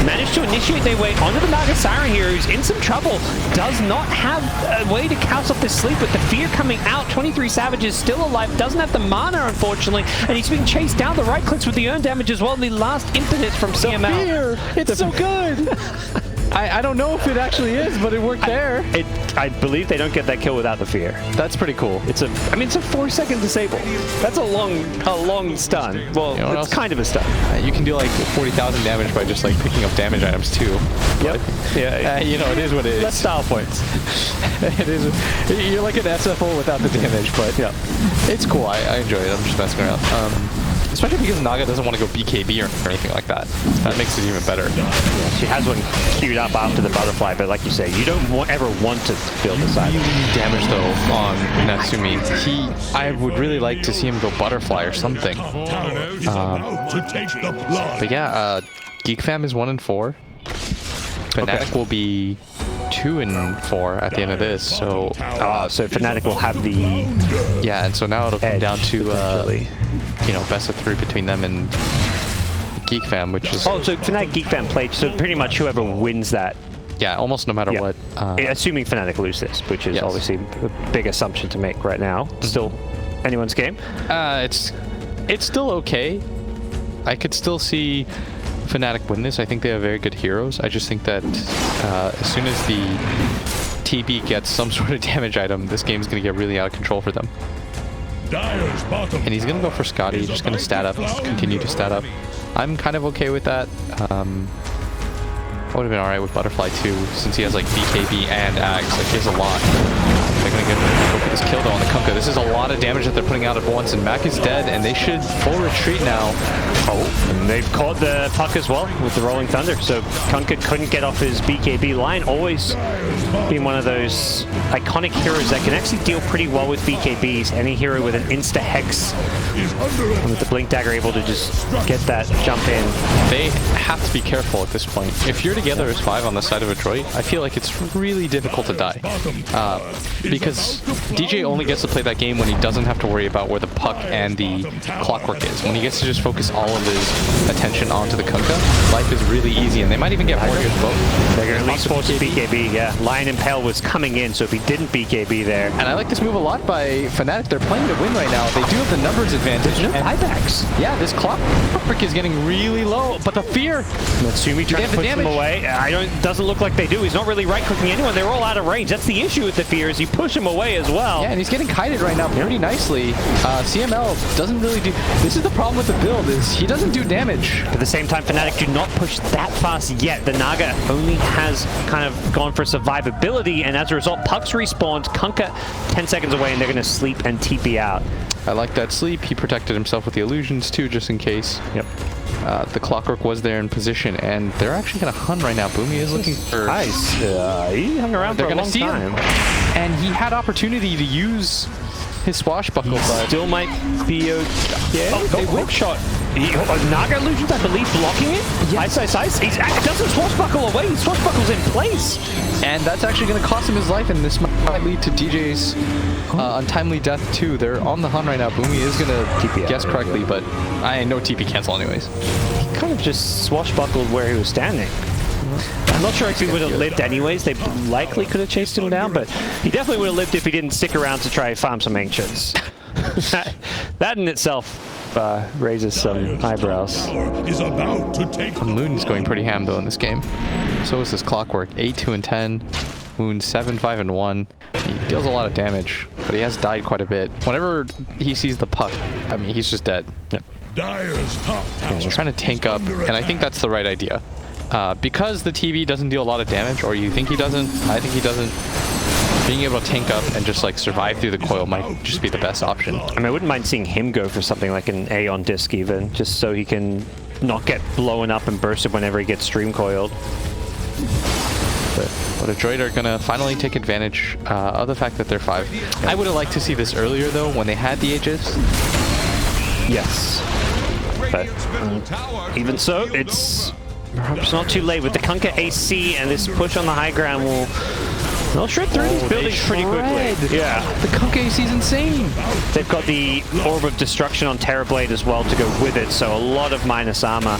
managed to initiate their way onto the Naga Siren here, who's in some trouble. Does not have a way to cast off this sleep, with the fear coming out. 23 Savage is still alive. Doesn't have the mana, unfortunately. And he's being chased down. The right clicks with the earn damage as well. The last infinite from CML. It's so good. I don't know if it actually is, but it worked there. I believe they don't get that kill without the fear. That's pretty cool. It's a 4-second disable. That's a long stun. Well, you know it's kind of a stun. You can do like 40,000 damage by just like picking up damage items too. Yep. Yeah. You know, it is what it is. Less style points. It is. You're like an SFO without the damage, but yeah, it's cool. I enjoy it. I'm just messing around. Especially because Naga doesn't want to go BKB or anything like that. That makes it even better. Yeah, she has one queued up after the butterfly, but like you say, you don't ever want to build this item. Really damage though on Natsumi. I would really like to see him go butterfly or something. But yeah, Geek Fam is 1-4. Fnatic will be 2-4 at the end of this. So so Fnatic will have the and so now it'll come down to best of 3 between them and Geek Fam, which is so Fnatic Geek Fam played. So pretty much whoever wins that. Yeah, almost no matter what. Assuming Fnatic lose this, which is obviously a big assumption to make right now. Still anyone's game. It's still okay. I could still see Fnatic win this. I think they have very good heroes. I just think that as soon as the TB gets some sort of damage item, this game's going to get really out of control for them. And he's going to go for Scotty. He's just going to stat up, continue to stat up. I'm kind of okay with that. I would have been alright with Butterfly too, since he has like BKB and Ags. Like, he has a lot. They're going to go for this kill though on the Kunkka. This is a lot of damage that they're putting out at once, and Mac is dead, and they should full retreat now. And they've caught the puck as well with the Rolling Thunder, so Kunkka couldn't get off his BKB line. Always been one of those iconic heroes that can actually deal pretty well with BKBs. Any hero with an insta-hex and with the Blink Dagger able to just get that jump in. They have to be careful at this point. If you're together as 5 on the side of Adroit, I feel like it's really difficult to die. Because DJ only gets to play that game when he doesn't have to worry about where the puck and the clockwork is. When he gets to just focus all of his attention onto the Kunkka, life is really easy, and they might even get more good both. They're going to at least force BKB, yeah. Lion Impale was coming in, so if he didn't BKB there. And I like this move a lot by Fnatic. They're playing to win right now. They do have the numbers advantage. There's no buybacks. Yeah, this clockwork is getting really low, but the fear. Natsumi trying to push them away. Doesn't look like they do. He's not really right-clicking anyone. They're all out of range. That's the issue with the fear, is you push him away as well. Yeah, and he's getting kited right now pretty nicely. CML doesn't really do... This is the problem with the build, is he doesn't do damage. At the same time, Fnatic do not push that fast yet. The Naga only has kind of gone for survivability, and as a result, pucks respawned. Kunkka 10 seconds away, and they're going to sleep and TP out. I like that sleep. He protected himself with the illusions too, just in case. Yep. The clockwork was there in position, and they're actually going to hunt right now. Boomy is looking for... Nice. He hung around for a long time. And he had opportunity to use his swashbuckle, but... Still might be okay. They whip shot. Naga illusions, I believe, blocking it. Yes. Ice. He doesn't swashbuckle away. He swashbuckles in place. And that's actually going to cost him his life, and this might lead to DJ's untimely death too. They're on the hunt right now. Boomy is going to guess correctly, but I know TP cancel anyways. He kind of just swashbuckled where he was standing. I'm not sure if he would have lived anyways. They likely could have chased him down, but he definitely would have lived if he didn't stick around to try and farm some Ancients. that in itself raises some eyebrows. Moon's going pretty ham though in this game. So is this Clockwork. 8-2-10. Moon 7-5-1. He deals a lot of damage, but he has died quite a bit. Whenever he sees the puck, I mean, he's just dead. Yep. Yeah, they're trying to tank up, and I think that's the right idea. Because the TV doesn't deal a lot of damage, or you think he doesn't, I think he doesn't, being able to tank up and just like survive through the coil might just be the best option. I mean, I wouldn't mind seeing him go for something like an A on disc even, just so he can not get blown up and bursted whenever he gets stream coiled. But Adroit are going to finally take advantage of the fact that they're 5. I would have liked to see this earlier though, when they had the Aegis. Yes. But even so, it's perhaps not too late with the Kunkka AC, and this push on the high ground will They'll shred through these buildings pretty quickly. Yeah. The Kunk AC is insane. They've got the Orb of Destruction on Terrorblade as well to go with it, so a lot of minus armor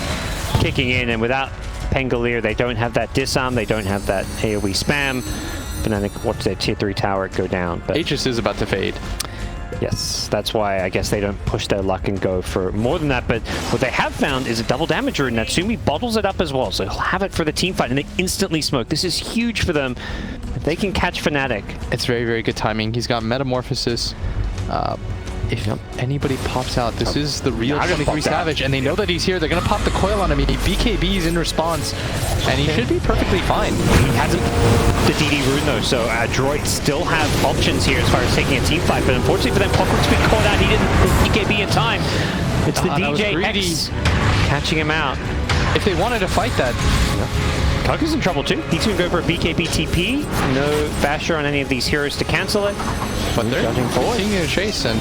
kicking in, and without Pangolier, they don't have that disarm, they don't have that AoE spam. Fnatic watch their tier 3 tower go down. But Aegis is about to fade. yes, that's why I guess they don't push their luck and go for more than that. But what they have found is a double damager, and Natsumi bottles it up as well. So he'll have it for the team fight, and they instantly smoke. This is huge for them. If they can catch Fnatic. It's very, very good timing. He's got Metamorphosis. If anybody pops out, this is the real 23 Savage, and they know that he's here. They're going to pop the coil on him. BKB's in response, and he should be perfectly fine. He hasn't the DD rune though, so Adroit still have options here as far as taking a team fight, but unfortunately for them, Clockwork's been caught out. He didn't BKB in time. It's the DJ X catching him out. If they wanted to fight that, Kunk is in trouble too. He's going to go for a BKB TP. No Basher on any of these heroes to cancel it. but they're continuing to chase, and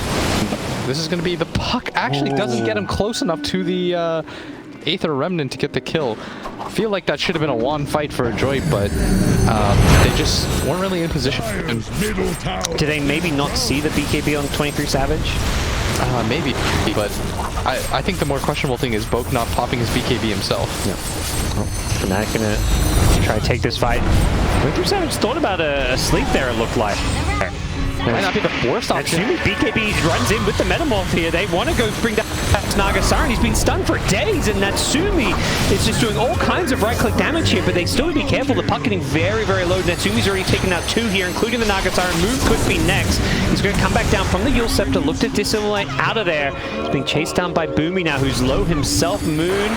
this is going to be the puck. Actually doesn't get him close enough to the Aether Remnant to get the kill. I feel like that should have been a one fight for Adroit, but they just weren't really in position. Did they maybe not see the BKB on 23 Savage? Maybe, but I think the more questionable thing is Boke not popping his BKB himself. Yeah. Well, Fnatic gonna try to take this fight. 23 Savage thought about a sleep there, it looked like. Might not be the worst option. BKB runs in with the Metamorph here. They want to go bring that Nagasara, and he's been stunned for days, and Natsumi is just doing all kinds of right-click damage here, but they still need to be careful. The puck getting very, very low. Natsumi's already taken out 2 here, including the Nagasara. Moon could be next. He's going to come back down from the Yule Scepter, look to dissimulate out of there. He's being chased down by Boomy now, who's low himself. Moon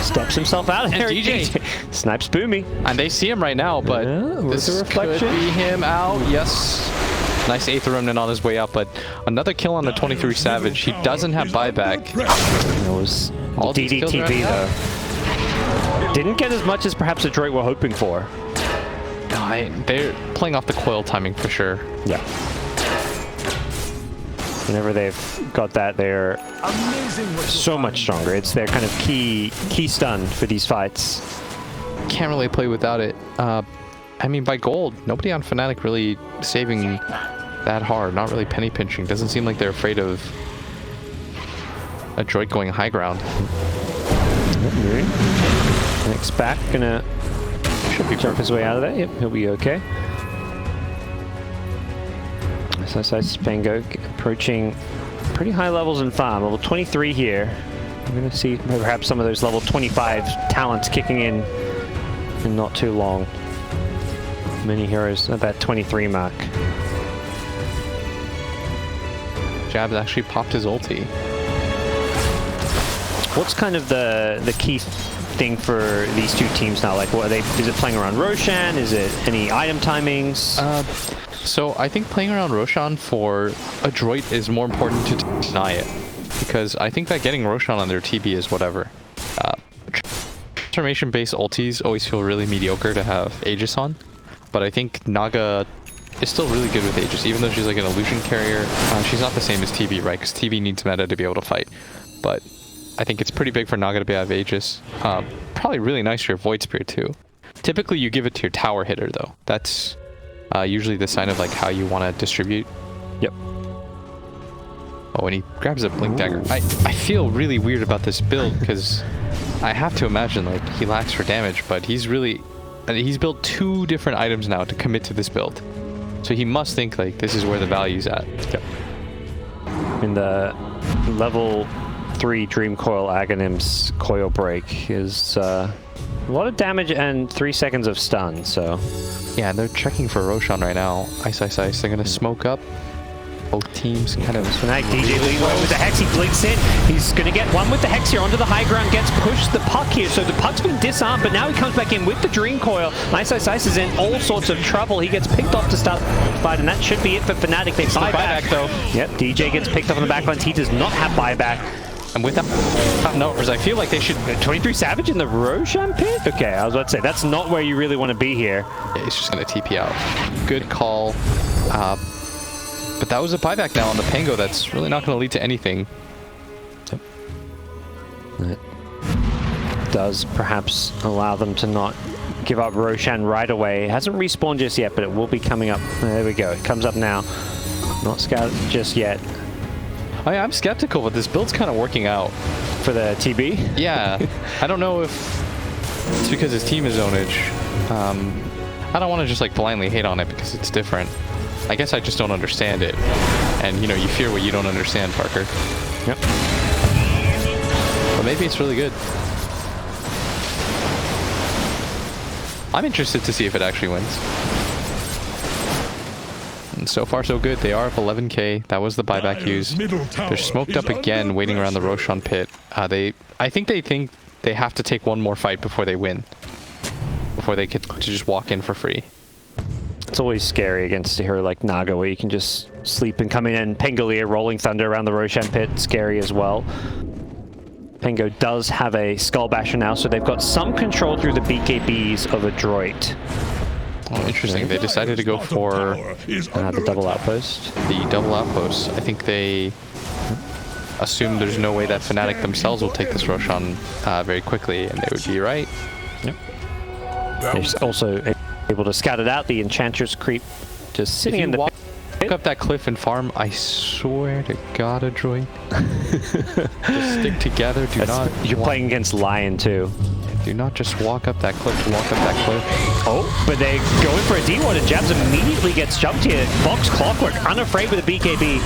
steps himself out of there. DJ snipes Boomy. And they see him right now, but this could be him out. Yes. Nice Aether Remnant on his way out, but another kill on the 23 Savage. He doesn't have buyback. It was all DDTV though. Didn't get as much as perhaps Adroit were hoping for. They're playing off the coil timing for sure. Yeah. Whenever they've got that, they're so much stronger. It's their kind of key stun for these fights. Can't really play without it. I mean, by gold, nobody on Fnatic really saving that hard. Not really penny pinching. Doesn't seem like they're afraid of Adroit going high ground. Next back, gonna should be jump his way out of there. Yep, he'll be okay. So Spango approaching pretty high levels in farm. Level 23 here. We're gonna see perhaps some of those level 25 talents kicking in not too long. Many heroes at that 23 mark. Jabs actually popped his ulti. What's kind of the key thing for these two teams now? Like, what are they? Is it playing around Roshan? Is it any item timings? So I think playing around Roshan for Adroit is more important to deny it, because I think that getting Roshan on their TB is whatever. Transformation-based ultis always feel really mediocre to have Aegis on. But I think Naga is still really good with Aegis, even though she's like an illusion carrier. She's not the same as TB, right? Because TB needs meta to be able to fight. But I think it's pretty big for Naga to be out of Aegis. Probably really nice for your Void Spear too. Typically you give it to your tower hitter though. That's usually the sign of like how you want to distribute. Yep. Oh, and he grabs a Blink Dagger. I feel really weird about this build because I have to imagine like he lacks for damage, but he's built 2 different items now to commit to this build. So he must think like this is where the value's at. Yep. In the level 3 Dream Coil Aghanim's Coil Break is a lot of damage and 3 seconds of stun, so... Yeah, and they're checking for Roshan right now. Ice. They're gonna smoke up. Both teams kind of... Fnatic DJ Leeway with the Hex, he blinks in. He's going to get one with the Hex here onto the high ground, gets pushed the puck here. So the puck's been disarmed, but now he comes back in with the Dream Coil. Ice is in all sorts of trouble. He gets picked off to start the fight, and that should be it for Fnatic. They buyback though. Yep, DJ gets picked up on the backlines. He does not have buyback. And with that numbers, I feel like they should... 23 Savage in the Roshan pit? Okay, I was about to say, that's not where you really want to be here. Yeah, he's just going to TP out. Good call. But that was a buyback now on the Pango that's really not going to lead to anything. Yep. It does perhaps allow them to not give up Roshan right away. It hasn't respawned just yet, but it will be coming up. There we go. It comes up now. Not scouted just yet. I'm skeptical, but this build's kind of working out. For the TB? Yeah. I don't know if it's because his team is zonage. I don't want to just like blindly hate on it because it's different. I guess I just don't understand it. And you know, you fear what you don't understand, Parker. Yep. But maybe it's really good. I'm interested to see if it actually wins. And so far so good. They are up 11k. That was the buyback used. They're smoked up again, waiting around the Roshan pit. I think they have to take one more fight before they win. Before they get to just walk in for free. It's always scary against a hero like Naga, where you can just sleep and come in, and Pangolier rolling thunder around the Roshan pit, scary as well. Pango does have a Skull Basher now, so they've got some control through the BKBs of Adroit. Oh, interesting. They decided to go for the double outpost. The double outpost. I think they assume there's no way that Fnatic themselves will take this Roshan very quickly, and they would be right. Yep. They're also able to scout it out. The Enchantress creep just sitting in the walk up that cliff and farm. I swear to God, Adroit. Just stick together. You're playing against Lion too. Do not just walk up that cliff to walk up that cliff. Oh, but they go in for a D1 and Jabs immediately gets jumped here. Fox Clockwork unafraid with a BKB.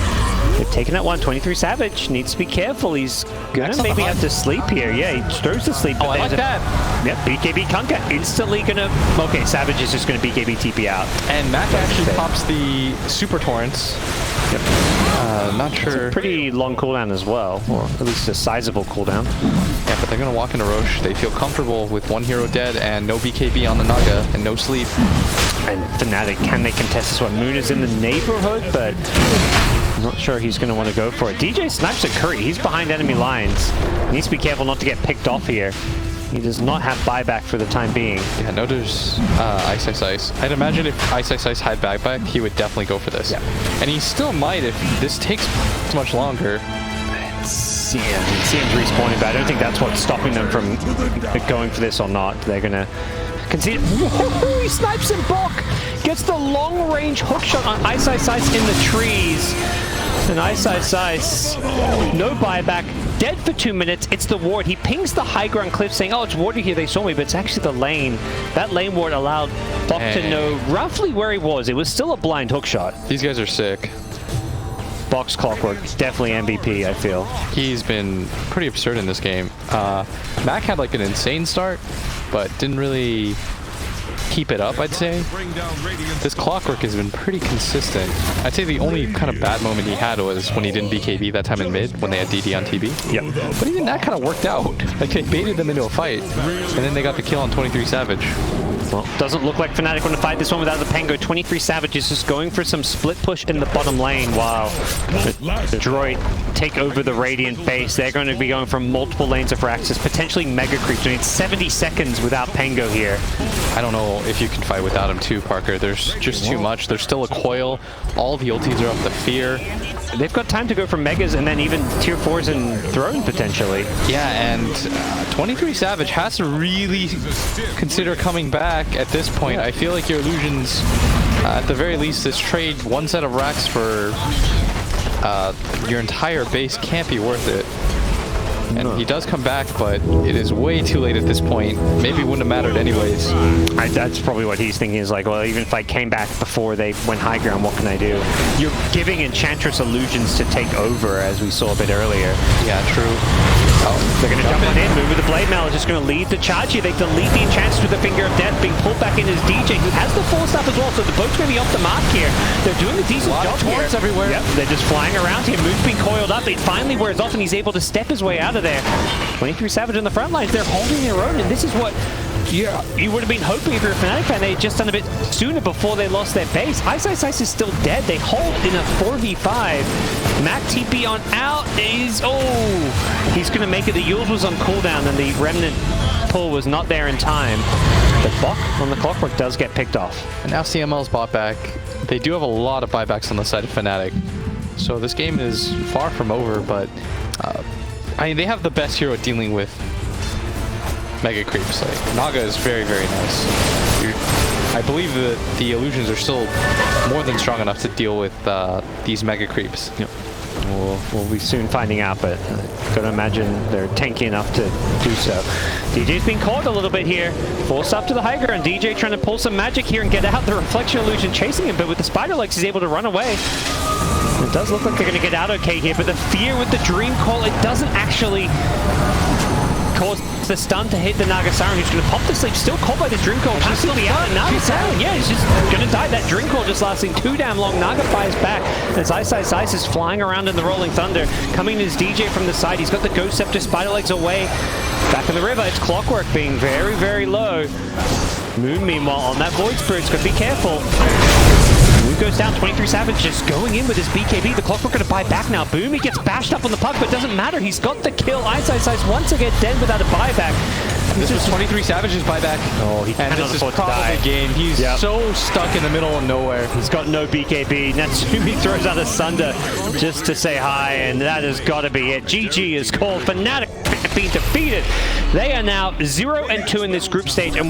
They've taken that one. 23 Savage needs to be careful. He's gonna maybe have to sleep here. Yeah, he throws to sleep. Oh, I like that. Yep, BKB Kunkka instantly gonna... Okay, Savage is just gonna BKB TP out. And Mac actually pops the Super Torrents. Yep. Not sure. It's a pretty long cooldown as well, or at least a sizable cooldown. Yeah, but they're gonna walk into Roche. They feel comfortable with one hero dead and no BKB on the Naga and no sleep. And Fnatic, can they contest this one? Moon is in the neighborhood, but I'm not sure he's gonna want to go for it. DJ snipes at Curry. He's behind enemy lines. Needs to be careful not to get picked off here. He does not have buyback for the time being. Yeah, no, there's Ice Ice Ice. I'd imagine if Ice Ice Ice had buyback, he would definitely go for this. Yeah. And he still might if this takes much longer. CM's respawning, but I don't think that's what's stopping them from going for this or not. They're gonna concede. Whoa, he snipes him back! Gets the long-range hook shot on Ice Ice Ice in the trees. And Ice Ice Ice, no buyback, dead for 2 minutes. It's the ward. He pings the high ground cliff saying, oh, it's warded here, they saw me, but it's actually the lane. That lane ward allowed Bok to know roughly where he was. It was still a blind hook shot. These guys are sick. Box Clockwork, definitely MVP, I feel. He's been pretty absurd in this game. Mac had like an insane start, but didn't really keep it up, I'd say. This Clockwork has been pretty consistent. I'd say the only kind of bad moment he had was when he didn't BKB that time in mid, when they had DD on TB. Yep. But even that kind of worked out. Like, they baited them into a fight, and then they got the kill on 23 Savage. Well, doesn't look like Fnatic want to fight this one without the Pango. 23 Savage is just going for some split push in the bottom lane while Adroit take over the Radiant base. They're going to be going from multiple lanes of Raxus, potentially mega creeps. We need 70 seconds without Pango here. I don't know if you can fight without him too, Parker. There's just too much. There's still a coil. All the ultis are up the fear. They've got time to go for megas and then even tier 4s and throne potentially. Yeah, and 23 Savage has to really consider coming back at this point. I feel like your illusions, at the very least, this trade one set of racks for your entire base can't be worth it. And he does come back, but it is way too late at this point. Maybe it wouldn't have mattered anyways. That's probably what he's thinking, is like, well, even if I came back before they went high ground, what can I do? You're giving Enchantress illusions to take over, as we saw a bit earlier. Yeah, true. Oh, they're going to jump on in, move with the Blade Mail, is just going to lead the charge here. They delete the Enchantress with the Finger of Death, being pulled back in as DJ, who has the full stuff as well, so the boat's going to be off the mark here. They're doing a decent job here. Everywhere. Yep, they're just flying around here. Moon's being coiled up. It finally wears off, and he's able to step his way out of there. 23 Savage on the front lines. They're holding their own, and this is what you would have been hoping if you're a Fnatic fan. They had just done a bit sooner before they lost their base. Ice Ice Ice is still dead. They hold in a 4v5. Mac TP on out is... Oh! He's going to make it. The Yules was on cooldown, and the Remnant pull was not there in time. But Bok on the Clockwork does get picked off. And now CML's bought back. They do have a lot of buybacks on the side of Fnatic. So this game is far from over, but... I mean, they have the best hero dealing with mega creeps. Like, Naga is very, very nice. I believe that the illusions are still more than strong enough to deal with these mega creeps. Yep. We'll be soon finding out, but gotta imagine they're tanky enough to do so. DJ's been caught a little bit here. Forced up to the high ground. DJ trying to pull some magic here and get out. The reflection illusion chasing him, but with the spider legs, he's able to run away. It does look like they're gonna get out okay here, but the fear with the dream call, it doesn't actually cause the stun to hit the Nagasaren, who's going to pop the sleep. Still caught by the dream call. She's still be out. Nagasaren, yeah, he's just going to die. That dream call just lasting too damn long. Naga fires back as Ice is flying around in the Rolling Thunder. Coming is DJ from the side. He's got the Ghost Scepter, Spider Legs away. Back in the river, it's Clockwork being very, very low. Moon, meanwhile, on that Void Spirit, got to be careful. Moon goes down, 23 Savage just going in with his BKB. The Clockwork going to buy back now. Boom, he gets bashed up on the puck, but it doesn't matter. He's got the kill. Ice once again dead without a buyback. This is 23 Savage's buyback. Oh, he and this is probably the game. He's so stuck in the middle of nowhere. He's got no BKB. Natsumi throws out a Sunder just to say hi, and that has got to be it. GG is called. Fnatic being defeated. They are now 0-2 in this group stage. And